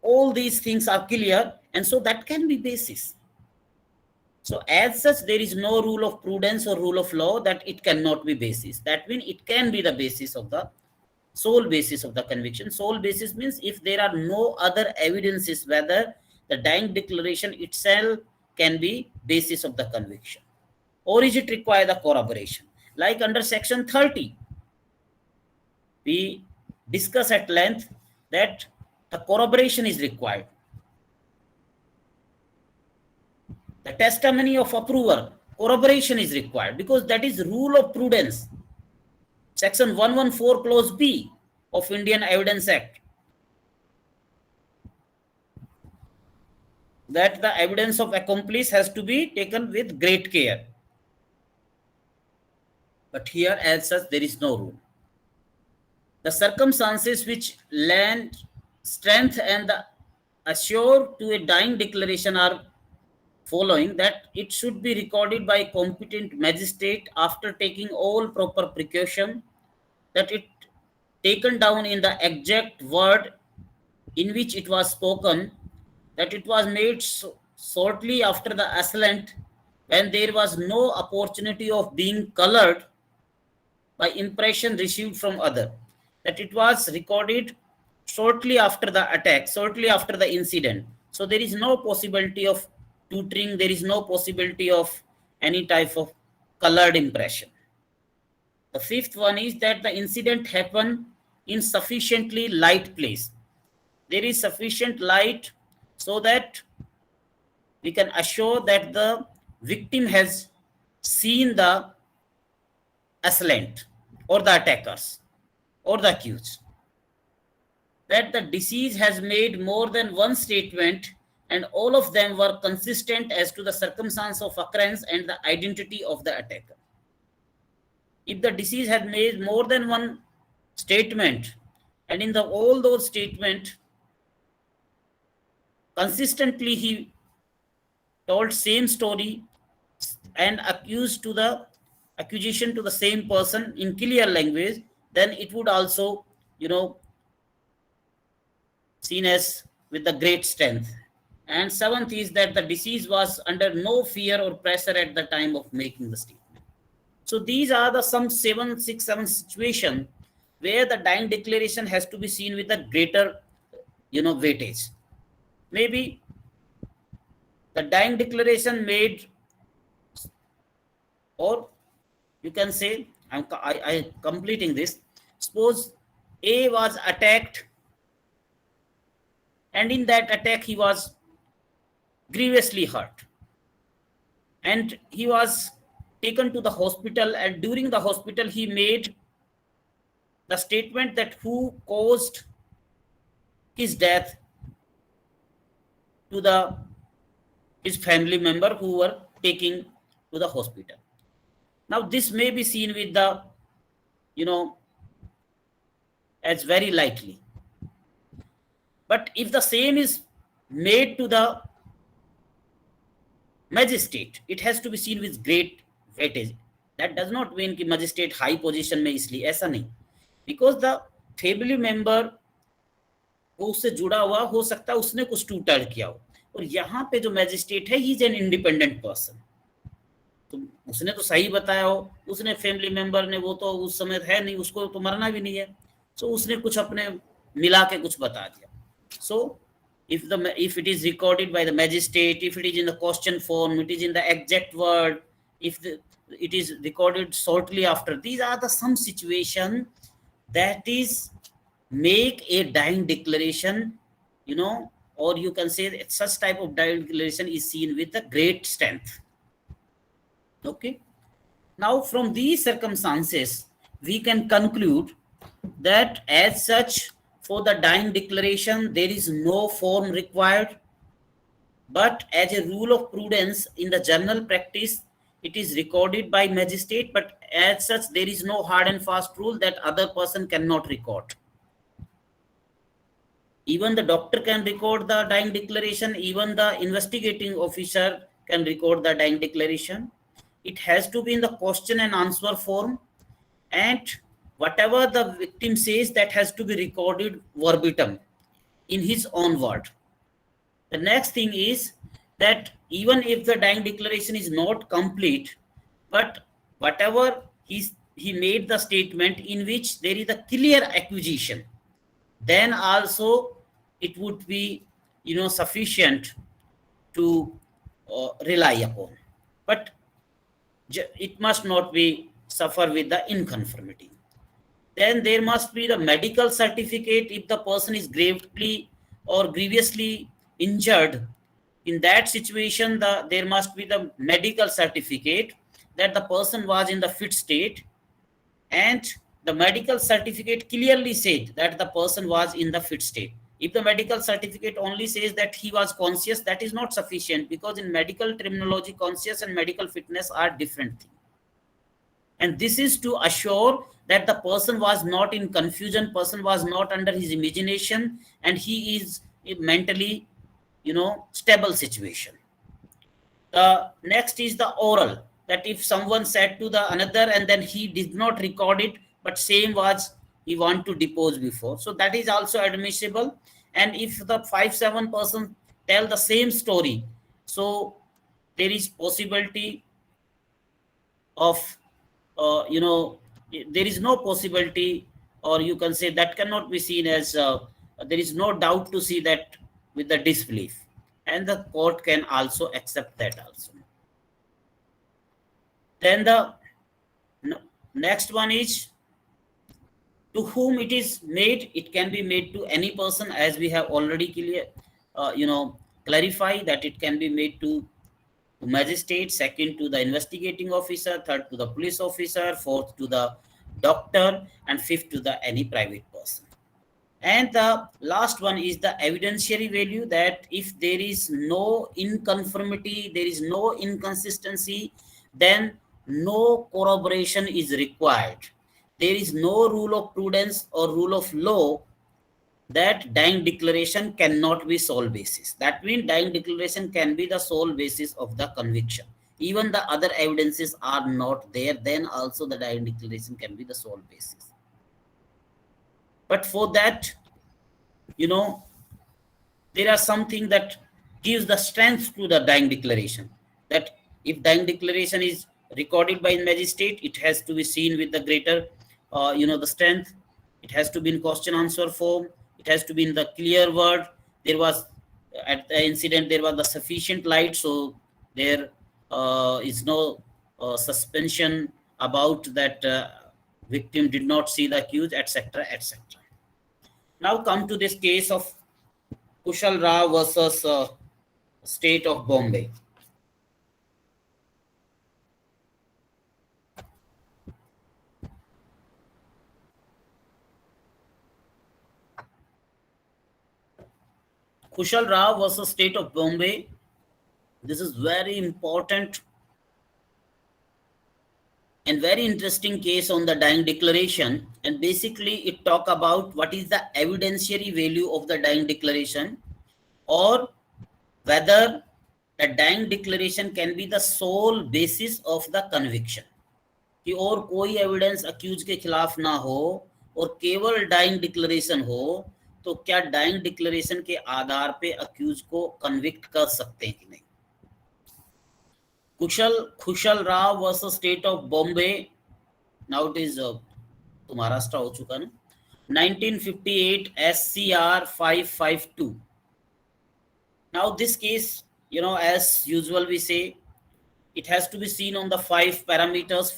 All these things are clear, and so that can be basis. So as such, there is no rule of prudence or rule of law that it cannot be basis. That means it can be the basis of the sole basis of the conviction. Sole basis means if there are no other evidences whether the dying declaration itself can be basis of the conviction, or is it require the corroboration? Like under section 30, we discuss at length that the corroboration is required. The testimony of approver, corroboration is required because that is rule of prudence. Section 114 clause B of Indian Evidence Act, that the evidence of accomplice has to be taken with great care. But here as such there is no rule. The circumstances which lend strength and the assure to a dying declaration are following: that it should be recorded by a competent magistrate after taking all proper precaution, that it taken down in the exact word in which it was spoken that it was made shortly after the assailant, when there was no opportunity of being colored by impression received from other, that it was recorded shortly after the attack, shortly after the incident. So there is no possibility of tutoring, there is no possibility of any type of colored impression. The fifth one is that the incident happened in sufficiently light place. There is sufficient light so that we can assure that the victim has seen the assailant or the attackers or the accused. That the deceased has made more than one statement and all of them were consistent as to the circumstance of occurrence and the identity of the attacker. If the deceased had made more than one statement and in all those statements consistently he told same story and accusation to the same person in clear language, then it would also, seen as with the great strength. And seventh is that the deceased was under no fear or pressure at the time of making the statement. So these are the some 7 situation where the dying declaration has to be seen with a greater, weightage. Maybe the dying declaration made, or you can say, I completing this. Suppose A was attacked, and in that attack he was grievously hurt, and he was taken to the hospital, and during the hospital he made the statement that who caused his death to his family member who were taking to the hospital. Now this may be seen with the, as very likely. But if the same is made to the magistrate, it has to be seen with great weightage. That does not mean कि magistrate high position में इसलिए ऐसा नहीं, because the family member वो उससे जुड़ा हुआ हो सकता है उसने कुछ टूटर किया हो, और यहाँ पे जो मैजिस्ट्रेट है he is an independent person, तो उसने तो सही बताया हो, उसने फैमिली मेंबर ने वो तो उस समय है नहीं, उसको तो मरना भी नहीं है, सो उसने कुछ अपने मिला के कुछ बता दिया. सो if it is recorded by the magistrate, if it is in the question form, it is in the exact word, if it is recorded shortly after, these are the some situation that is make a dying declaration, or you can say that such type of dying declaration is seen with a great strength. Okay. Now from these circumstances, we can conclude that as such, for the dying declaration, there is no form required, but as a rule of prudence in the general practice, it is recorded by magistrate, but as such, there is no hard and fast rule that other person cannot record. Even the doctor can record the dying declaration, even the investigating officer can record the dying declaration. It has to be in the question and answer form, and whatever the victim says, that has to be recorded verbatim in his own word. The next thing is that even if the dying declaration is not complete, but whatever he made the statement in which there is a clear accusation, then also it would be, sufficient to rely upon. But it must not be suffer with the inconformity. Then there must be the medical certificate if the person is gravely or grievously injured. In that situation, there must be the medical certificate that the person was in the fit state, and the medical certificate clearly said that the person was in the fit state. If the medical certificate only says that he was conscious, that is not sufficient, because in medical terminology, conscious and medical fitness are different things. And this is to assure that the person was not in confusion, person was not under his imagination, and he is mentally, stable situation. The next is the oral, that if someone said to the another and then he did not record it, but same was he want to depose before, so that is also admissible. And if the 5-7 person tell the same story, so there is possibility of there is no possibility, or you can say that cannot be seen as there is no doubt to see that with the disbelief, and the court can also accept that also. Then the next one is to whom it is made. It can be made to any person, as we have already clear clarify that it can be made to magistrate, second to the investigating officer, third to the police officer, fourth to the doctor, and fifth to the any private person. And the last one is the evidentiary value, that if there is no inconformity, there is no inconsistency, then no corroboration is required. There is no rule of prudence or rule of law that dying declaration cannot be sole basis. That means dying declaration can be the sole basis of the conviction. Even the other evidences are not there, then also the dying declaration can be the sole basis. But for that, there are something that gives the strength to the dying declaration. That if dying declaration is recorded by magistrate, it has to be seen with the greater, the strength. It has to be in question answer form. It has to be in the clear word. There was at the incident there was the sufficient light, so there is no suspension about that victim did not see the accused, etc., etc. Now come to this case of Kushal Rao versus State of Bombay. Kushal Rao versus State of Bombay. This is very important and very interesting case on the dying declaration. And basically it talk about what is the evidentiary value of the dying declaration, or whether the dying declaration can be the sole basis of the conviction. कि और कोई evidence accused के खिलाफ ना हो और केवल dying declaration हो, तो क्या डाइंग डिक्लेरेशन के आधार पे अक्यूज को कन्विक्ट कर सकते हैं कि नहीं. Khushal Rao versus state of Bombay. Now it is Maharashtra हो चुका ना. 1958 SCR 552. Now this case, as usual we say, it has to be seen on the 5 parameters.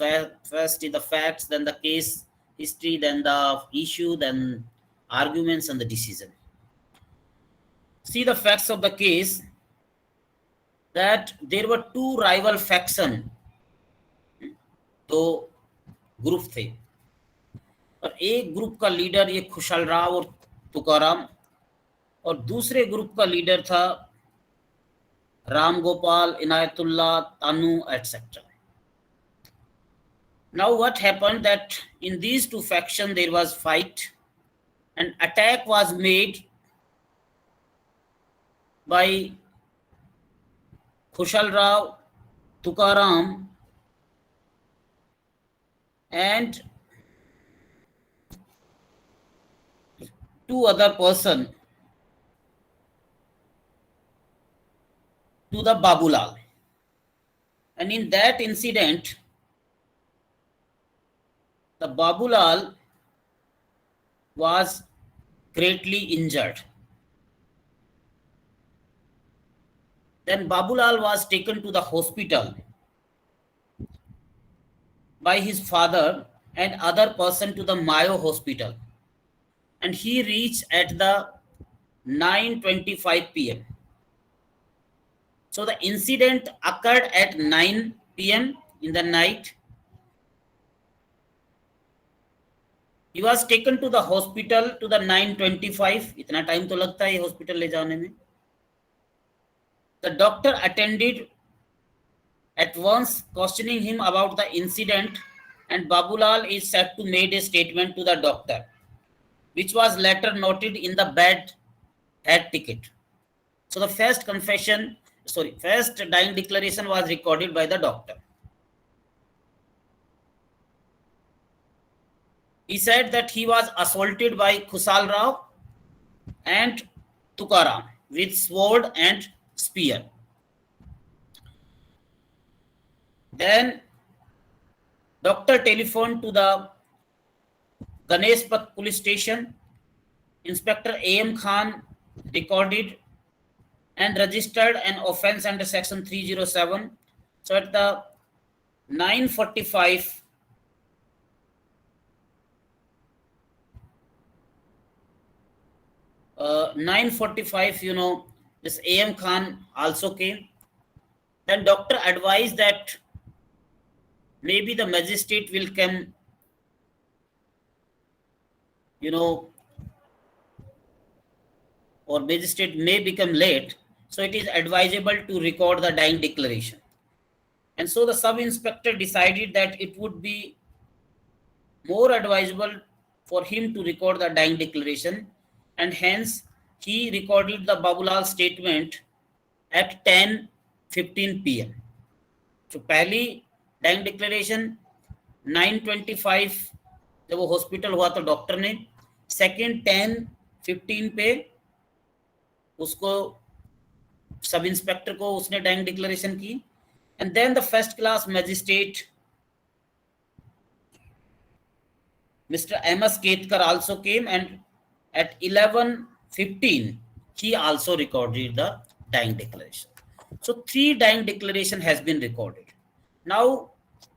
First is the facts, then the case history, then the issue, then arguments, and the decision. See the facts of the case, that there were 2 rival factions. तो group थे, और एक group का leader ये खुशल राव और तुकाराम, और दूसरे group का लीडर था राम गोपाल, इनायतुल्लाह, तानू, etc. Now what happened that in these 2 factions there was fight, and attack was made by Kushal Rao, Tukaram, and 2 other person to the Babulal. And in that incident, the Babulal was greatly injured. Then Babulal was taken to the hospital by his father and other person to the Mayo hospital, and he reached at the 9:25 p.m. So the incident occurred at 9 p.m. in the night. He was taken to the hospital to the 9:25. इतना time तो लगता है hospital ले जाने में. The doctor attended at once, questioning him about the incident, and Babulal is said to made a statement to the doctor, which was later noted in the bed head ticket. So the first dying declaration was recorded by the doctor. He said that he was assaulted by Kushal Rao, and Tukaram with sword and spear. Then doctor telephoned to the Ganeshpat police station. Inspector A.M. Khan recorded and registered an offense under section 307. So at the 9:45 9:45, this A.M. Khan also came. Then doctor advised that maybe the magistrate will come, or magistrate may become late. So it is advisable to record the dying declaration. And so the sub-inspector decided that it would be more advisable for him to record the dying declaration, and hence he recorded the Babulal statement at 10:15 p.m. तो पहली dying declaration 9:25 जब वो hospital हुआ तो doctor ने, second 10:15 पे उसको सब इंस्पेक्टर को उसने डाइंग डिक्लेरेशन की. And then the first class magistrate Mr. M.S. Ketkar also came, and at 11:15 he also recorded the dying declaration. So 3 dying declaration has been recorded. Now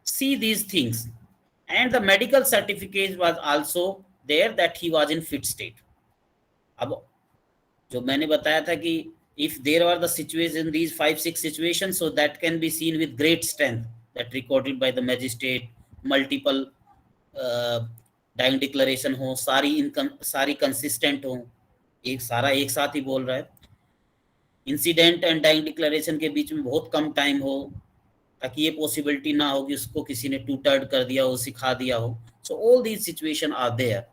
see these things, and the medical certificate was also there that he was in fit state. अब जो मैंने बताया था कि if there are the situation, these 5-6 situations, so that can be seen with great strength that recorded by the magistrate, multiple dying declaration हो, सारी consistent हो, एक साथ ही बोल रहा है. इंसिडेंट एंड डाइंग डिक्लेरेशन के बीच में बहुत कम टाइम हो, ताकि ये पॉसिबिलिटी ना हो कि उसको किसी ने टूटर्ड कर दिया हो, सिखा दिया हो. So all these situation are there.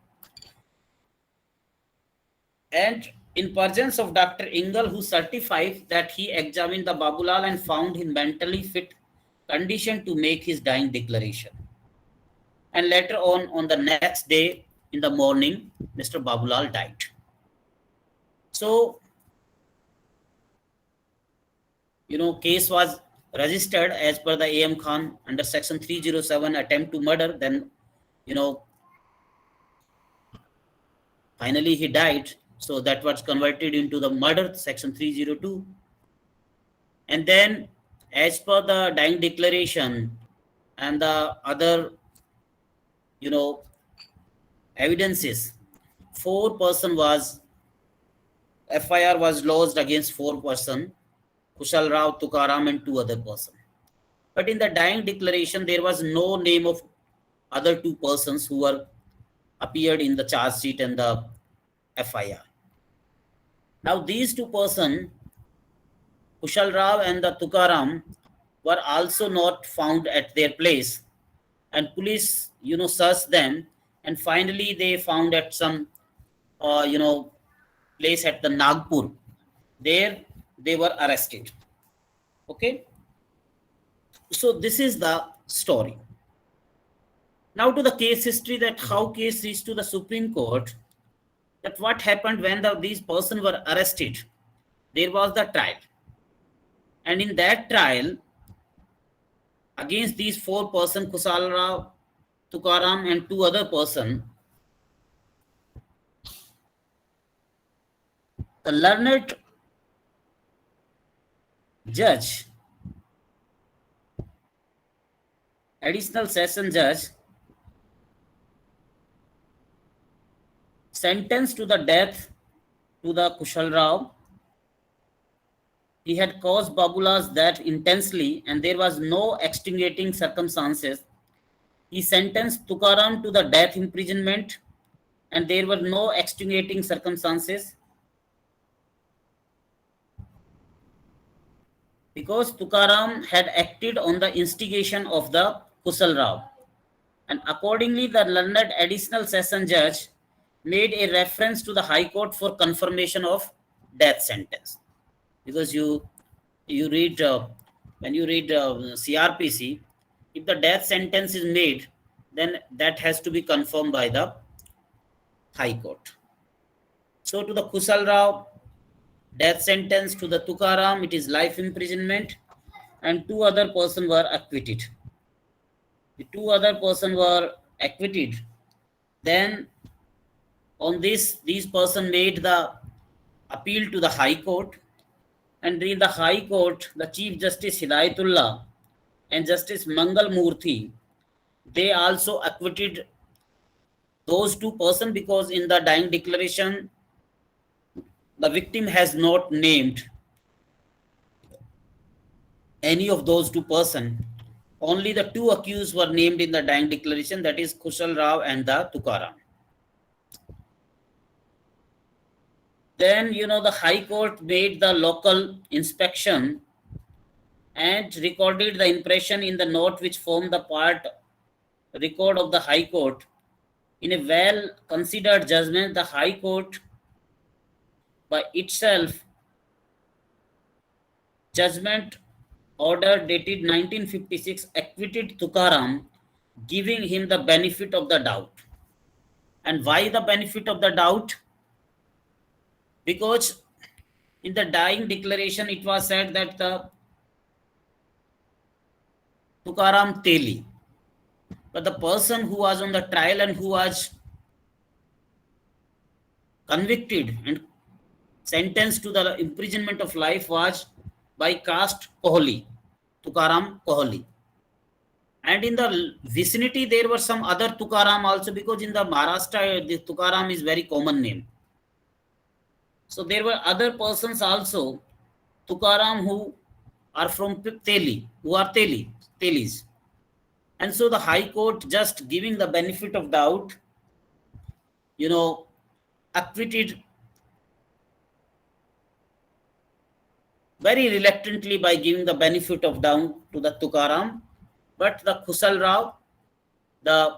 And in presence of Dr. Ingle, who certified that he examined the Babulal and found him mentally fit condition to make his dying declaration. And later on the next day in the morning, Mr. Babulal died. So, case was registered as per the A.M. Khan under section 307, attempt to murder. Then, finally he died. So that was converted into the murder, section 302. And then as per the dying declaration and the other, evidences, 4 person was, FIR was lodged against 4 person, Kushal Rao, Tukaram and 2 other person. But in the dying declaration, there was no name of other 2 persons who were appeared in the charge sheet and the FIR. Now these 2 persons, Kushal Rao and the Tukaram, were also not found at their place, and police, searched them, and finally they found at some, place at the Nagpur. There they were arrested. Okay. So this is the story. Now to the case history, that how case reached to the Supreme Court. That what happened when these persons were arrested. There was the trial, and in that trial, against these 4 persons, Kushal Rao, Tukaram and 2 other persons, the learned judge, additional session judge, sentenced to the death to the Kushal Rao. He had caused Babul's death intensely, and there was no extenuating circumstances. He sentenced Tukaram to the death imprisonment, and there were no extenuating circumstances. Because Tukaram had acted on the instigation of the Kushal Rao. And accordingly, the learned additional session judge made a reference to the High Court for confirmation of death sentence. Because you read, when you read CRPC, if the death sentence is made, then that has to be confirmed by the High Court. So to the Kushal Rao, death sentence to the Tukaram, it is life imprisonment, and two other persons were acquitted. The two other persons were acquitted. Then on this, these person made the appeal to the High Court, and in the High Court, the Chief Justice Hidayatullah and Justice Mangal Murthy, they also acquitted those two persons, because in the dying declaration, the victim has not named any of those two persons. Only the two accused were named in the dying declaration, that is Kushal Rao and the Tukaram. Then, the High Court made the local inspection and recorded the impression in the note which formed the part record of the High Court. In a well considered judgment, the High Court by itself judgment order dated 1956 acquitted Tukaram, giving him the benefit of the doubt. And why the benefit of the doubt? Because in the dying declaration, it was said that the Tukaram Teli, but the person who was on the trial and who was convicted and sentenced to the imprisonment of life was by caste Kohli, Tukaram Kohli. And in the vicinity, there were some other Tukaram also, because in the Maharashtra, the Tukaram is very common name. So there were other persons also, Tukaram, who are from Teli, who are Telis. And so the High Court, just giving the benefit of doubt, acquitted very reluctantly by giving the benefit of doubt to the Tukaram. But the Kushal Rao, the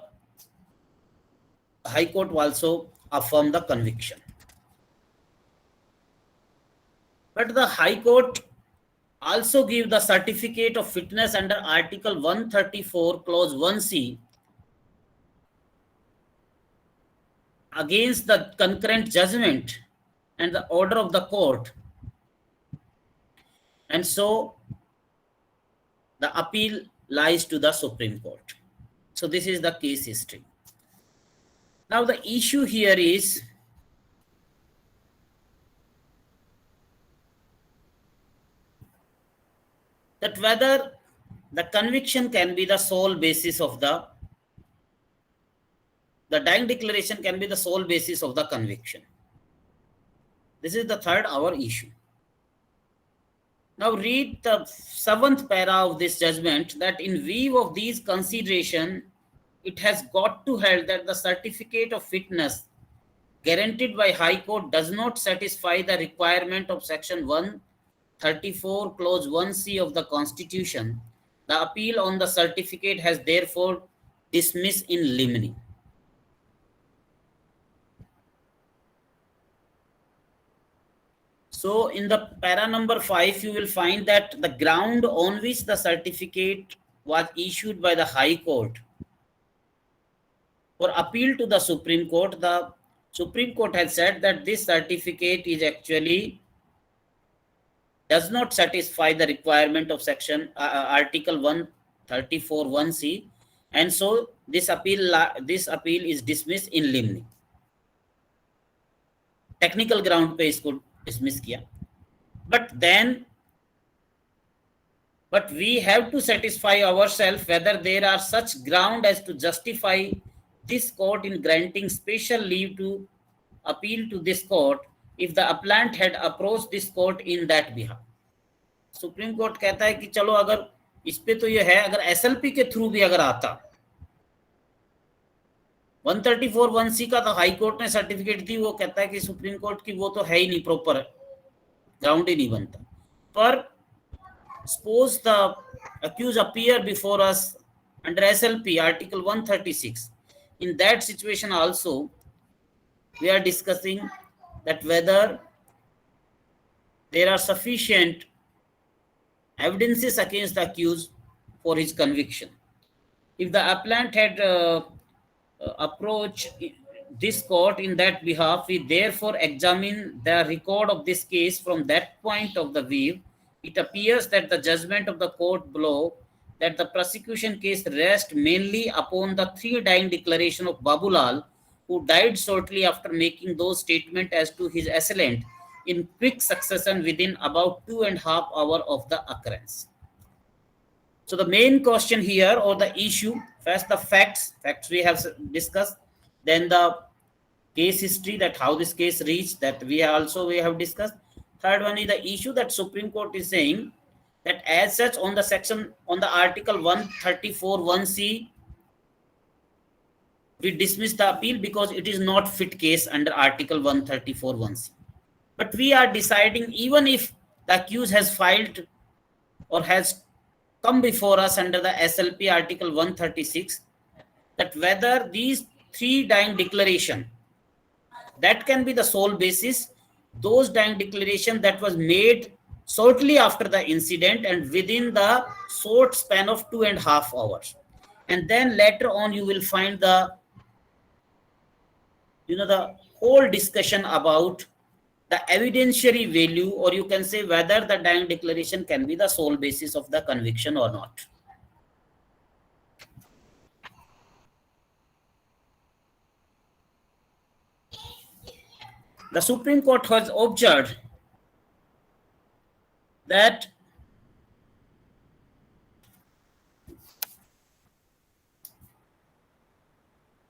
High Court also affirmed the conviction. But the High Court also gave the certificate of fitness under Article 134, Clause 1C against the concurrent judgment and the order of the court. And so the appeal lies to the Supreme Court. So this is the case history. Now the issue here is that whether the conviction can be the sole basis of the dying declaration can be the sole basis of the conviction. This is the third our issue. Now read the 7th para of this judgment, that in view of these consideration, it has got to hold that the certificate of fitness guaranteed by High Court does not satisfy the requirement of Section 134, Clause 1C of the Constitution. The appeal on the certificate has therefore dismissed in limine. So in the para number 5, you will find that the ground on which the certificate was issued by the High Court for appeal to the Supreme Court, the Supreme Court has said that this certificate is actually does not satisfy the requirement of Section Article 134 1C, and so this appeal is dismissed in limine. Technical ground पे इसको dismiss किया. But we have to satisfy ourselves whether there are such ground as to justify this court in granting special leave to appeal to this court if the appellant had approached this court in that behalf. Supreme court कहता है कि चलो अगर इस पे तो ये है, अगर एसएलपी के थ्रू भी अगर आता 134 1C का तो हाई कोर्ट ने सर्टिफिकेट दी, वो कहता है कि सुप्रीम कोर्ट की वो तो है ही नहीं, प्रॉपर ग्राउंड ही नहीं बनता. पर suppose the accused appear before us under SLP Article 136. In that situation also, we are discussing that whether there are sufficient evidences against the accused for his conviction. If the appellant had approached this court in that behalf, we therefore examine the record of this case from that point of the view. It appears that the judgment of the court below that the prosecution case rests mainly upon the three dying declaration of Babulal, who died shortly after making those statements as to his assailant in quick succession within about 2.5 hours of the occurrence. So the main question here, or the issue, first the facts we have discussed, then the case history, that how this case reached, that we have discussed. Third one is the issue that Supreme Court is saying that as such on the article 134 1C, we dismiss the appeal because it is not fit case under article 134 1C. But we are deciding, even if the accused has filed or has come before us under the SLP article 136, that whether these three dying declaration, that can be the sole basis, those dying declaration that was made shortly after the incident and within the short span of 2.5 hours. And then later on you will find the whole discussion about the evidentiary value, or you can say whether the dying declaration can be the sole basis of the conviction or not. The Supreme Court has observed that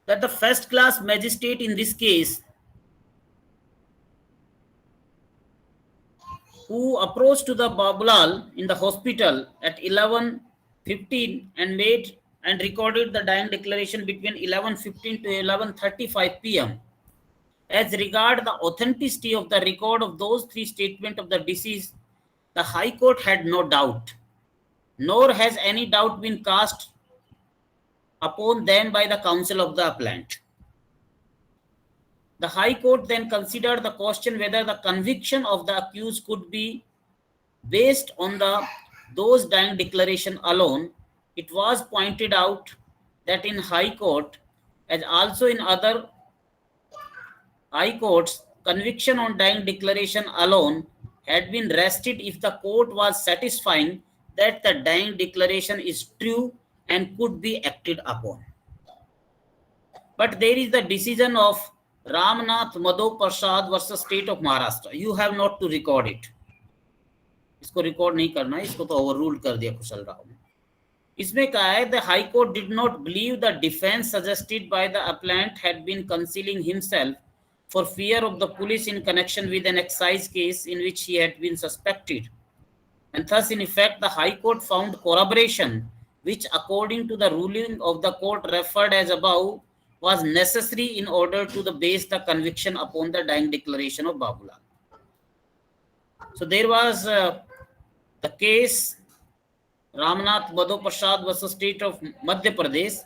the first class magistrate in this case, who approached to the Babulal in the hospital at 11:15 and made and recorded the dying declaration between 11:15 to 11:35 p.m. As regard the authenticity of the record of those three statements of the deceased, the High Court had no doubt, nor has any doubt been cast upon them by the counsel of the appellant. The High Court then considered the question whether the conviction of the accused could be based on those dying declaration alone. It was pointed out that in High Court, as also in other High Courts, conviction on dying declaration alone had been rested if the court was satisfying that the dying declaration is true and could be acted upon. But there is the decision of Ramnath Madhav Prasad versus State of Maharashtra. You have not to record it. इसको record नहीं करना है, इसको तो overrule कर दिया कुशल राव ने. इसमें कहा है the High Court did not believe the defense suggested by the appellant had been concealing himself for fear of the police in connection with an excise case in which he had been suspected. And thus, in effect, the High Court found corroboration, which according to the ruling of the court referred as above, was necessary in order to base the conviction upon the dying declaration of Babulal. So there was the case Ramnath Madhav Prasad versus State of Madhya Pradesh,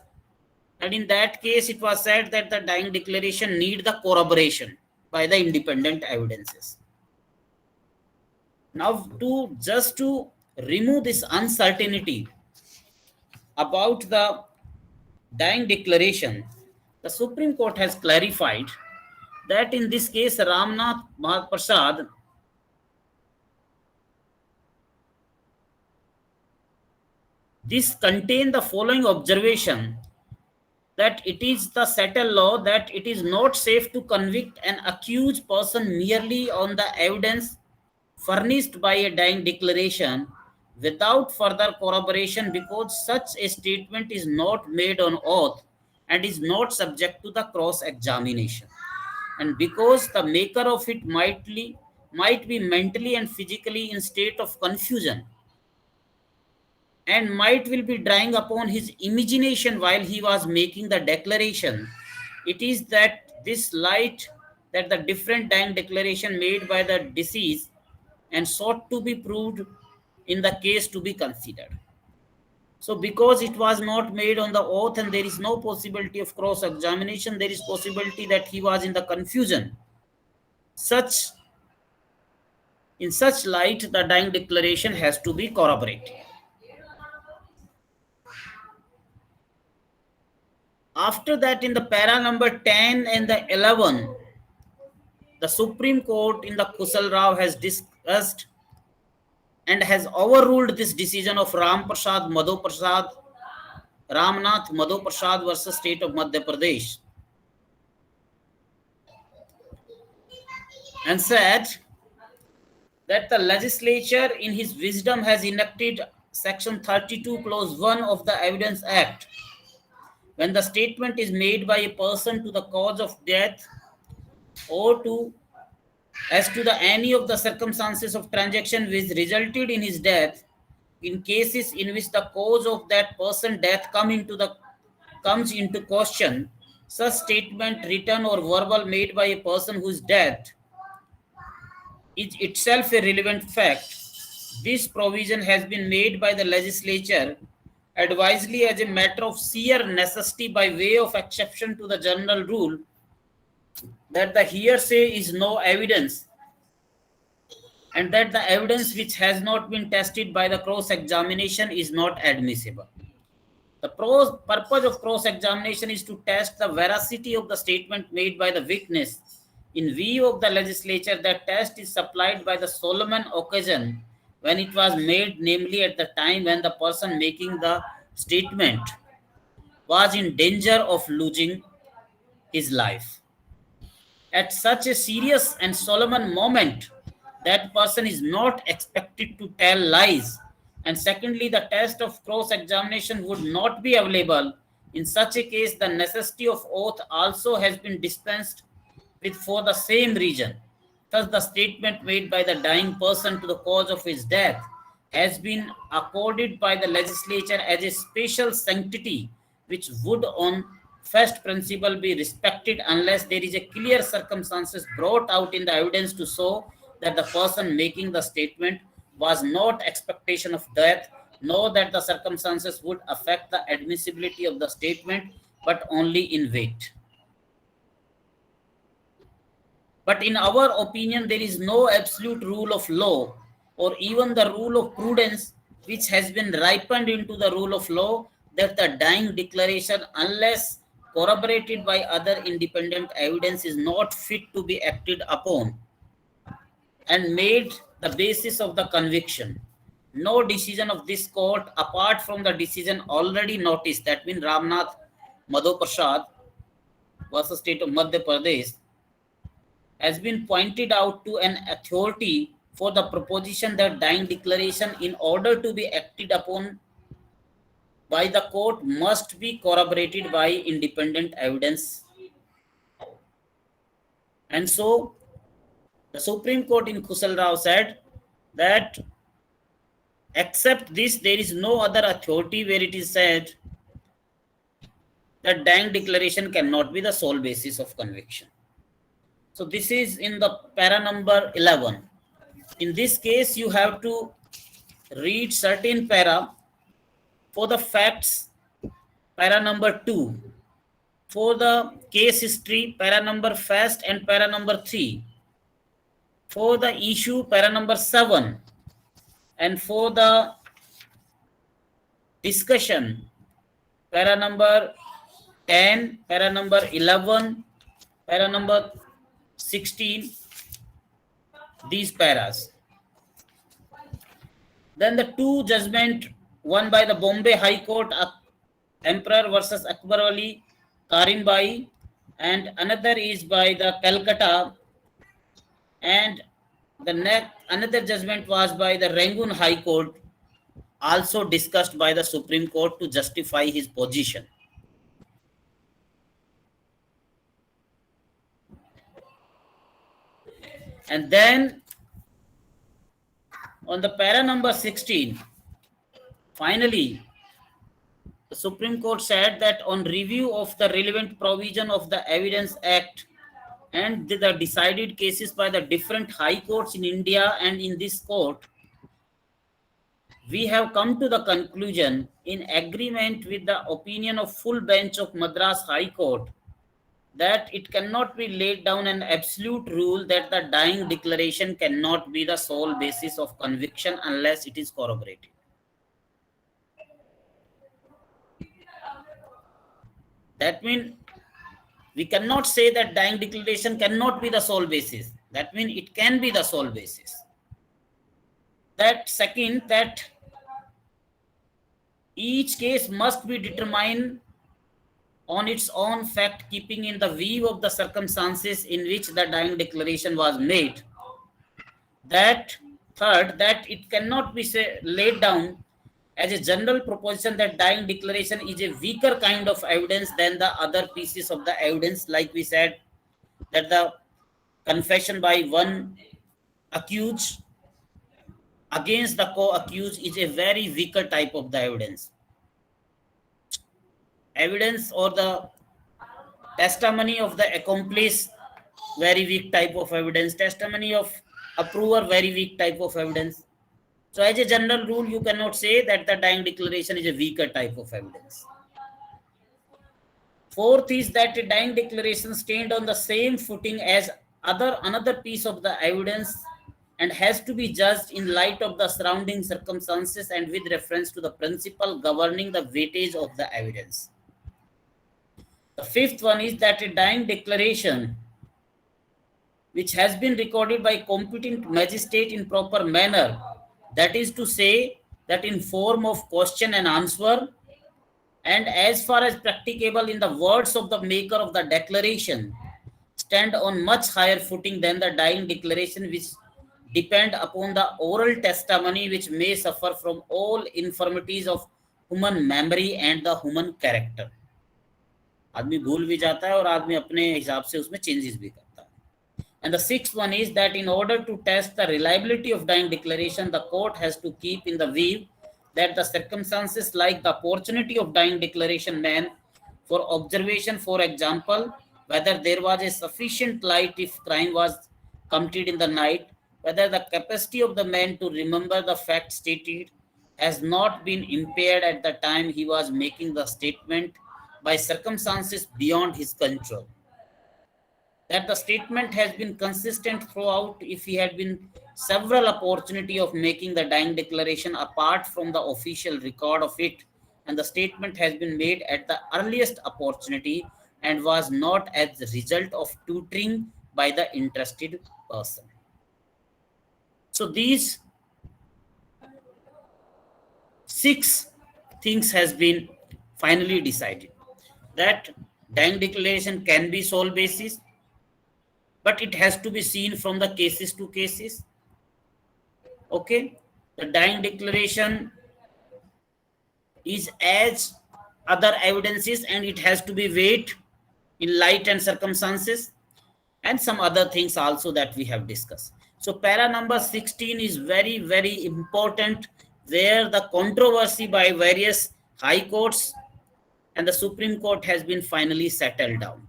and in that case it was said that the dying declaration need the corroboration by the independent evidences. Now, just to remove this uncertainty about the dying declaration, the Supreme Court has clarified that in this case Ramnath Madhav Prasad this contained the following observation, that it is the settled law that it is not safe to convict an accused person merely on the evidence furnished by a dying declaration without further corroboration, because such a statement is not made on oath and is not subject to the cross-examination, and because the maker of it might be mentally and physically in state of confusion and might will be drawing upon his imagination while he was making the declaration. It is that this light that the different dying declaration made by the deceased and sought to be proved in the case to be considered. So because it was not made on the oath and there is no possibility of cross-examination, there is possibility that he was in the confusion. In such light, the dying declaration has to be corroborated. After that, in the para number 10 and the 11, the Supreme Court in the Kusal Rao has discussed and has overruled this decision of Ramnath Madhu Prasad versus State of Madhya Pradesh, and said that the legislature in his wisdom has enacted section 32 clause 1 of the Evidence Act. When the statement is made by a person to the cause of death or to as to the any of the circumstances of transaction which resulted in his death, in cases in which the cause of that person death comes into question, such statement written or verbal made by a person whose death is itself a relevant fact. This provision has been made by the legislature advisedly as a matter of sheer necessity by way of exception to the general rule that the hearsay is no evidence, and that the evidence which has not been tested by the cross examination is not admissible. The purpose of cross examination is to test the veracity of the statement made by the witness. In view of the legislature, that test is supplied by the solemn occasion when it was made, namely at the time when the person making the statement was in danger of losing his life. At such a serious and solemn moment, that person is not expected to tell lies. And secondly, the test of cross examination would not be available. In such a case, the necessity of oath also has been dispensed with for the same reason. Thus, the statement made by the dying person to the cause of his death has been accorded by the legislature as a special sanctity which would on first principle be respected unless there is a clear circumstances brought out in the evidence to show that the person making the statement was not expectation of death, nor that the circumstances would affect the admissibility of the statement, but only in weight. But in our opinion, there is no absolute rule of law or even the rule of prudence which has been ripened into the rule of law that the dying declaration, unless corroborated by other independent evidence, is not fit to be acted upon and made the basis of the conviction. No decision of this court, apart from the decision already noticed, that means Ramnath Madhu Prasad versus State of Madhya Pradesh, has been pointed out to an authority for the proposition that dying declaration, in order to be acted upon by the court, must be corroborated by independent evidence. And so the Supreme Court in Kusal Rao said that except this, there is no other authority where it is said that dying declaration cannot be the sole basis of conviction. So this is in the para number 11. In this case, you have to read certain para for the facts, para number 2. For the case history, para number first and para number 3. For the issue, para number 7. And for the discussion, para number 10, para number 11, para number 16, these paras. Then the two judgment, one by the Bombay High Court, Emperor versus Akbar Ali Karimbai, and another is by the Calcutta, and the another judgment was by the Rangoon High Court, also discussed by the Supreme Court to justify his position. And then on the para number 16, finally, the Supreme Court said that on review of the relevant provision of the Evidence Act and the decided cases by the different high courts in India and in this court, we have come to the conclusion, in agreement with the opinion of full bench of Madras High Court, that it cannot be laid down an absolute rule that the dying declaration cannot be the sole basis of conviction unless it is corroborated. That means we cannot say that dying declaration cannot be the sole basis. That means it can be the sole basis. That second, that each case must be determined on its own fact, keeping in the view of the circumstances in which the dying declaration was made. That third, that it cannot be laid down as a general proposition that dying declaration is a weaker kind of evidence than the other pieces of the evidence, like we said that the confession by one accused against the co-accused is a very weaker type of the evidence or the testimony of the accomplice, very weak type of evidence, testimony of approver, very weak type of evidence. So as a general rule, you cannot say that the dying declaration is a weaker type of evidence. Fourth is that a dying declaration stand on the same footing as another piece of the evidence and has to be judged in light of the surrounding circumstances and with reference to the principle governing the weightage of the evidence. The fifth one is that a dying declaration which has been recorded by competent magistrate in proper manner, that is to say that in form of question and answer, and as far as practicable in the words of the maker of the declaration, stand on much higher footing than the dying declaration, which depend upon the oral testimony, which may suffer from all infirmities of human memory and the human character. आदमी भूल भी जाता है और आदमी अपने हिसाब से उसमें चेंजेस भी करता है. And the sixth one is that in order to test the reliability of dying declaration, the court has to keep in the view that the circumstances like the opportunity of dying declaration man for observation, for example, whether there was a sufficient light if crime was committed in the night, whether the capacity of the man to remember the fact stated has not been impaired at the time he was making the statement by circumstances beyond his control, that the statement has been consistent throughout if he had been several opportunity of making the dying declaration apart from the official record of it, and the statement has been made at the earliest opportunity and was not as a result of tutoring by the interested person. So these 6 things has been finally decided, that dying declaration can be sole basis, but it has to be seen from the cases to cases. Okay, the dying declaration is as other evidences and it has to be weighed in light and circumstances, and some other things also that we have discussed. So para number 16 is very, very important, where the controversy by various high courts and the Supreme Court has been finally settled down.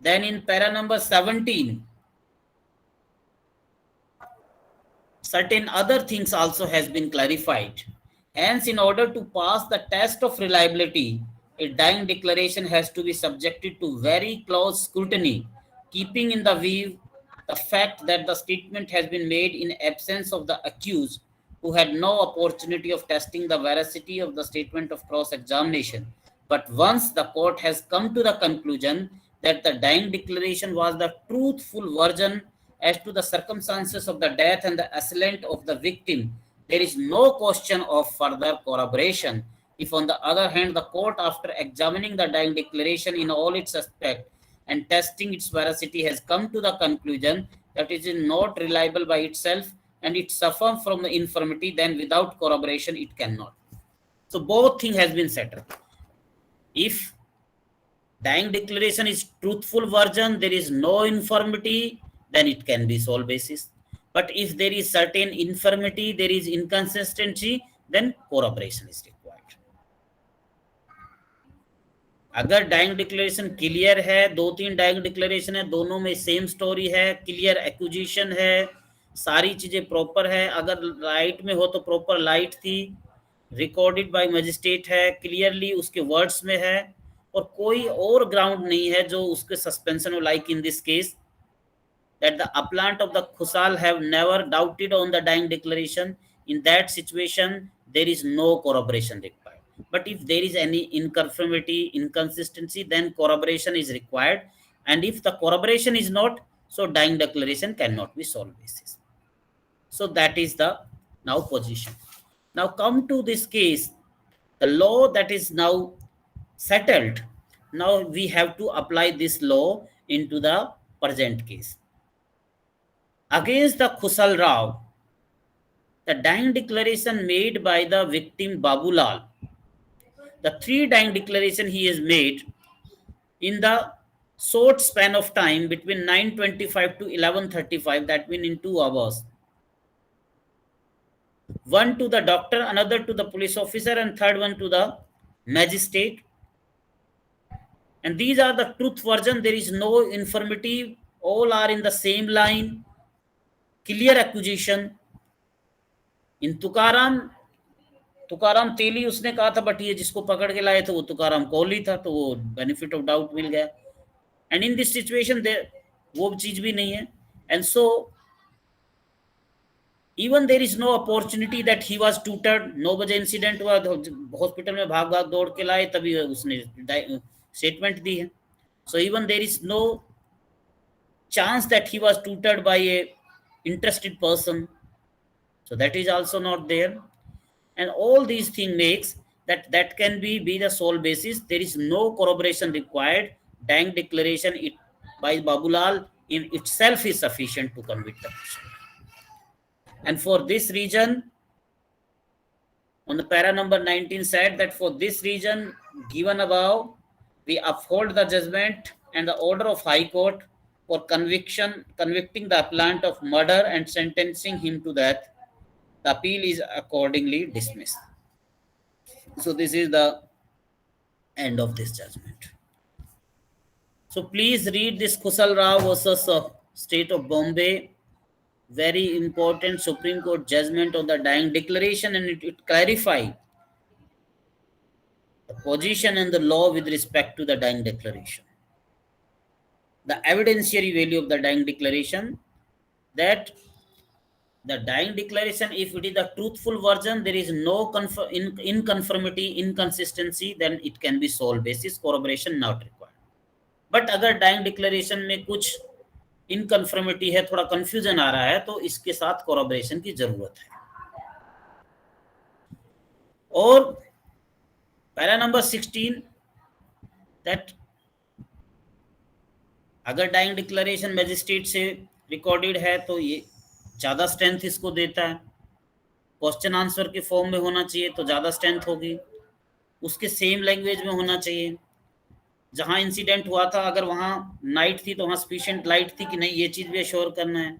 Then in para number 17, certain other things also has been clarified. Hence, in order to pass the test of reliability, a dying declaration has to be subjected to very close scrutiny, keeping in the view the fact that the statement has been made in absence of the accused, who had no opportunity of testing the veracity of the statement of cross-examination. But once the court has come to the conclusion that the dying declaration was the truthful version as to the circumstances of the death and the assailant of the victim, there is no question of further corroboration. If, on the other hand, the court, after examining the dying declaration in all its aspects and testing its veracity, has come to the conclusion that it is not reliable by itself and it suffers from the infirmity, then without corroboration it cannot. So both things has been settled. If dying declaration is truthful version, there is no infirmity, then it can be sole basis. But if there is certain infirmity, there is inconsistency, then corroboration is required. अगर dying declaration clear है, 2-3 dying declaration है, दोनों में same story है, clear acquisition है, सारी चीजें proper है, अगर लाइट में हो तो प्रॉपर लाइट थी, रिकॉर्डेड बाय मजिस्ट्रेट है, क्लियरली उसके वर्ड्स में है, और कोई और ग्राउंड नहीं है जो उसके सस्पेंशन हो, like in this case that the appellant of the Khusal have never doubted on the dying declaration. In that situation, there is no corroboration required. But if there is any inconformity, inconsistency, then corroboration is required. And if the corroboration is not, so dying declaration cannot be sole basis. So that is the now position. Now come to this case, the law that is now settled. Now we have to apply this law into the present case. Against the Khusal Rao, the dying declaration made by the victim Babulal, the 3 dying declaration he has made in the short span of time between 9:25 to 11:35, that means in 2 hours. One to the doctor, another to the police officer, and third one to the magistrate. And these are the truth version. There is no infirmity. All are in the same line. Clear accusation. In Tukaram Teli उसने कहा था, but ये जिसको पकड़ के लाए थे वो तुकाराम कोहली था, तो वो बेनिफिट ऑफ डाउट मिल गया. एंड इन दिस सिचुएशन वो चीज भी नहीं है. And so even there is no opportunity that he was tutored. 9 बजे इंसिडेंट हुआ, हॉस्पिटल में भाग भाग दौड़ के लाए, तभी उसने स्टेटमेंट दी है. So even there is no chance that he was tutored by a interested person. So that is also not there. And all these things makes that can be the sole basis. There is no corroboration required. Dying declaration by Babulal in itself is sufficient to convict the person. And for this reason, on the para number 19 said that for this reason given above, we uphold the judgment and the order of High Court for convicting the appellant of murder and sentencing him to death. The appeal is accordingly dismissed. So this is the end of this judgment. So please read this Khusal Rao versus State of Bombay. Very important Supreme Court judgment on the dying declaration, and it clarifies the position and the law with respect to the dying declaration. The evidentiary value of the dying declaration, that the dying declaration, if it is the truthful version, there is no inconformity, inconsistency, then it can be sole basis, corroboration not required. But अगर dying declaration में कुछ inconformity है, थोड़ा confusion आ रहा है, तो इसके साथ corroboration की जरूरत है. और पैरा नंबर 16, that अगर dying declaration मैजिस्ट्रेट से रिकॉर्डेड है तो ये ज्यादा स्ट्रेंथ इसको देता है. क्वेश्चन आंसर के फॉर्म में होना चाहिए तो ज्यादा स्ट्रेंथ होगी. उसके सेम लैंग्वेज में होना चाहिए. जहां इंसिडेंट हुआ था, अगर वहां नाइट थी तो वहां सफिशिएंट लाइट थी कि नहीं, ये चीज भी एश्योर करना है.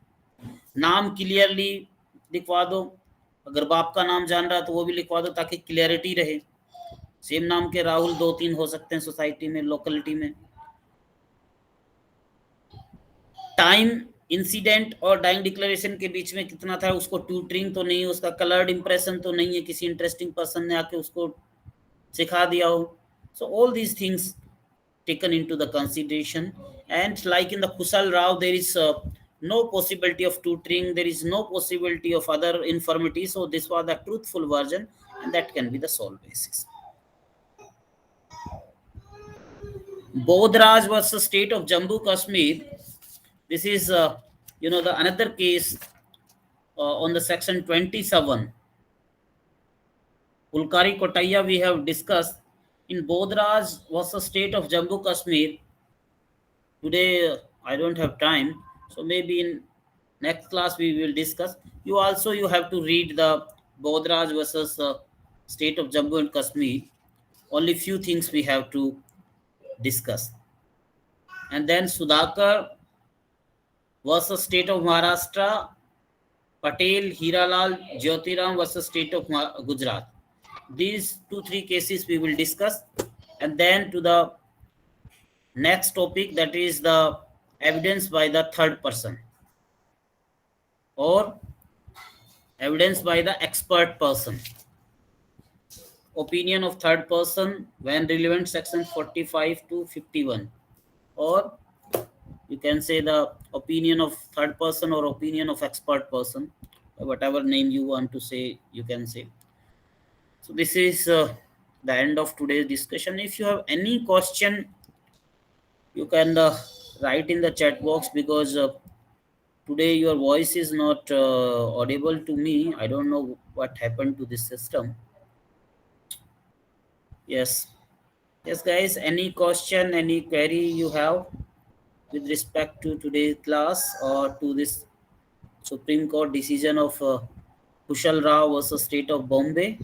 नाम क्लियरली लिखवा दो. अगर बाप का नाम जान रहा है तो वो भी लिखवा दो ताकि क्लियरिटी रहे. सेम नाम के राहुल 2-3 हो सकते हैं सोसाइटी में, लोकेलिटी में. टाइम इंसिडेंट और डाइंग डिक्लेरेशन के बीच में कितना था, उसको ट्यूटरिंग तो नहीं, उसका कलर्ड इंप्रेशन तो नहीं है, किसी इंटरेस्टिंग पर्सन ने आके उसको सिखा दिया हो. So all these things taken into the consideration. And like in the Khusal Rao, there is no possibility of tutoring, there is no possibility of other infirmity. So this was the truthful version, and that can be the sole basis. Bodhraj versus State of Jammu Kashmir. This is the another case on the section 27. Ulkari Kotaiya we have discussed. In Bodhraj versus State of Jammu Kashmir, today I don't have time, so maybe in next class we will discuss. You have to read the Bodhraj versus State of Jammu and Kashmir. Only few things we have to discuss. And then Sudhakar versus State of Maharashtra, Patel, Hiralal, Jyotiram versus State of Gujarat. These 2-3 cases we will discuss, and then to the next topic, that is the evidence by the third person or evidence by the expert person. Opinion of third person when relevant, section 45 to 51, or you can say the opinion of third person or opinion of expert person, whatever name you want to say, you can say. So this is the end of today's discussion. If you have any question, you can write in the chat box, because today your voice is not audible to me. I don't know what happened to this system. Yes. Yes, guys, any question, any query you have with respect to today's class or to this Supreme Court decision of Kushal Rao versus State of Bombay?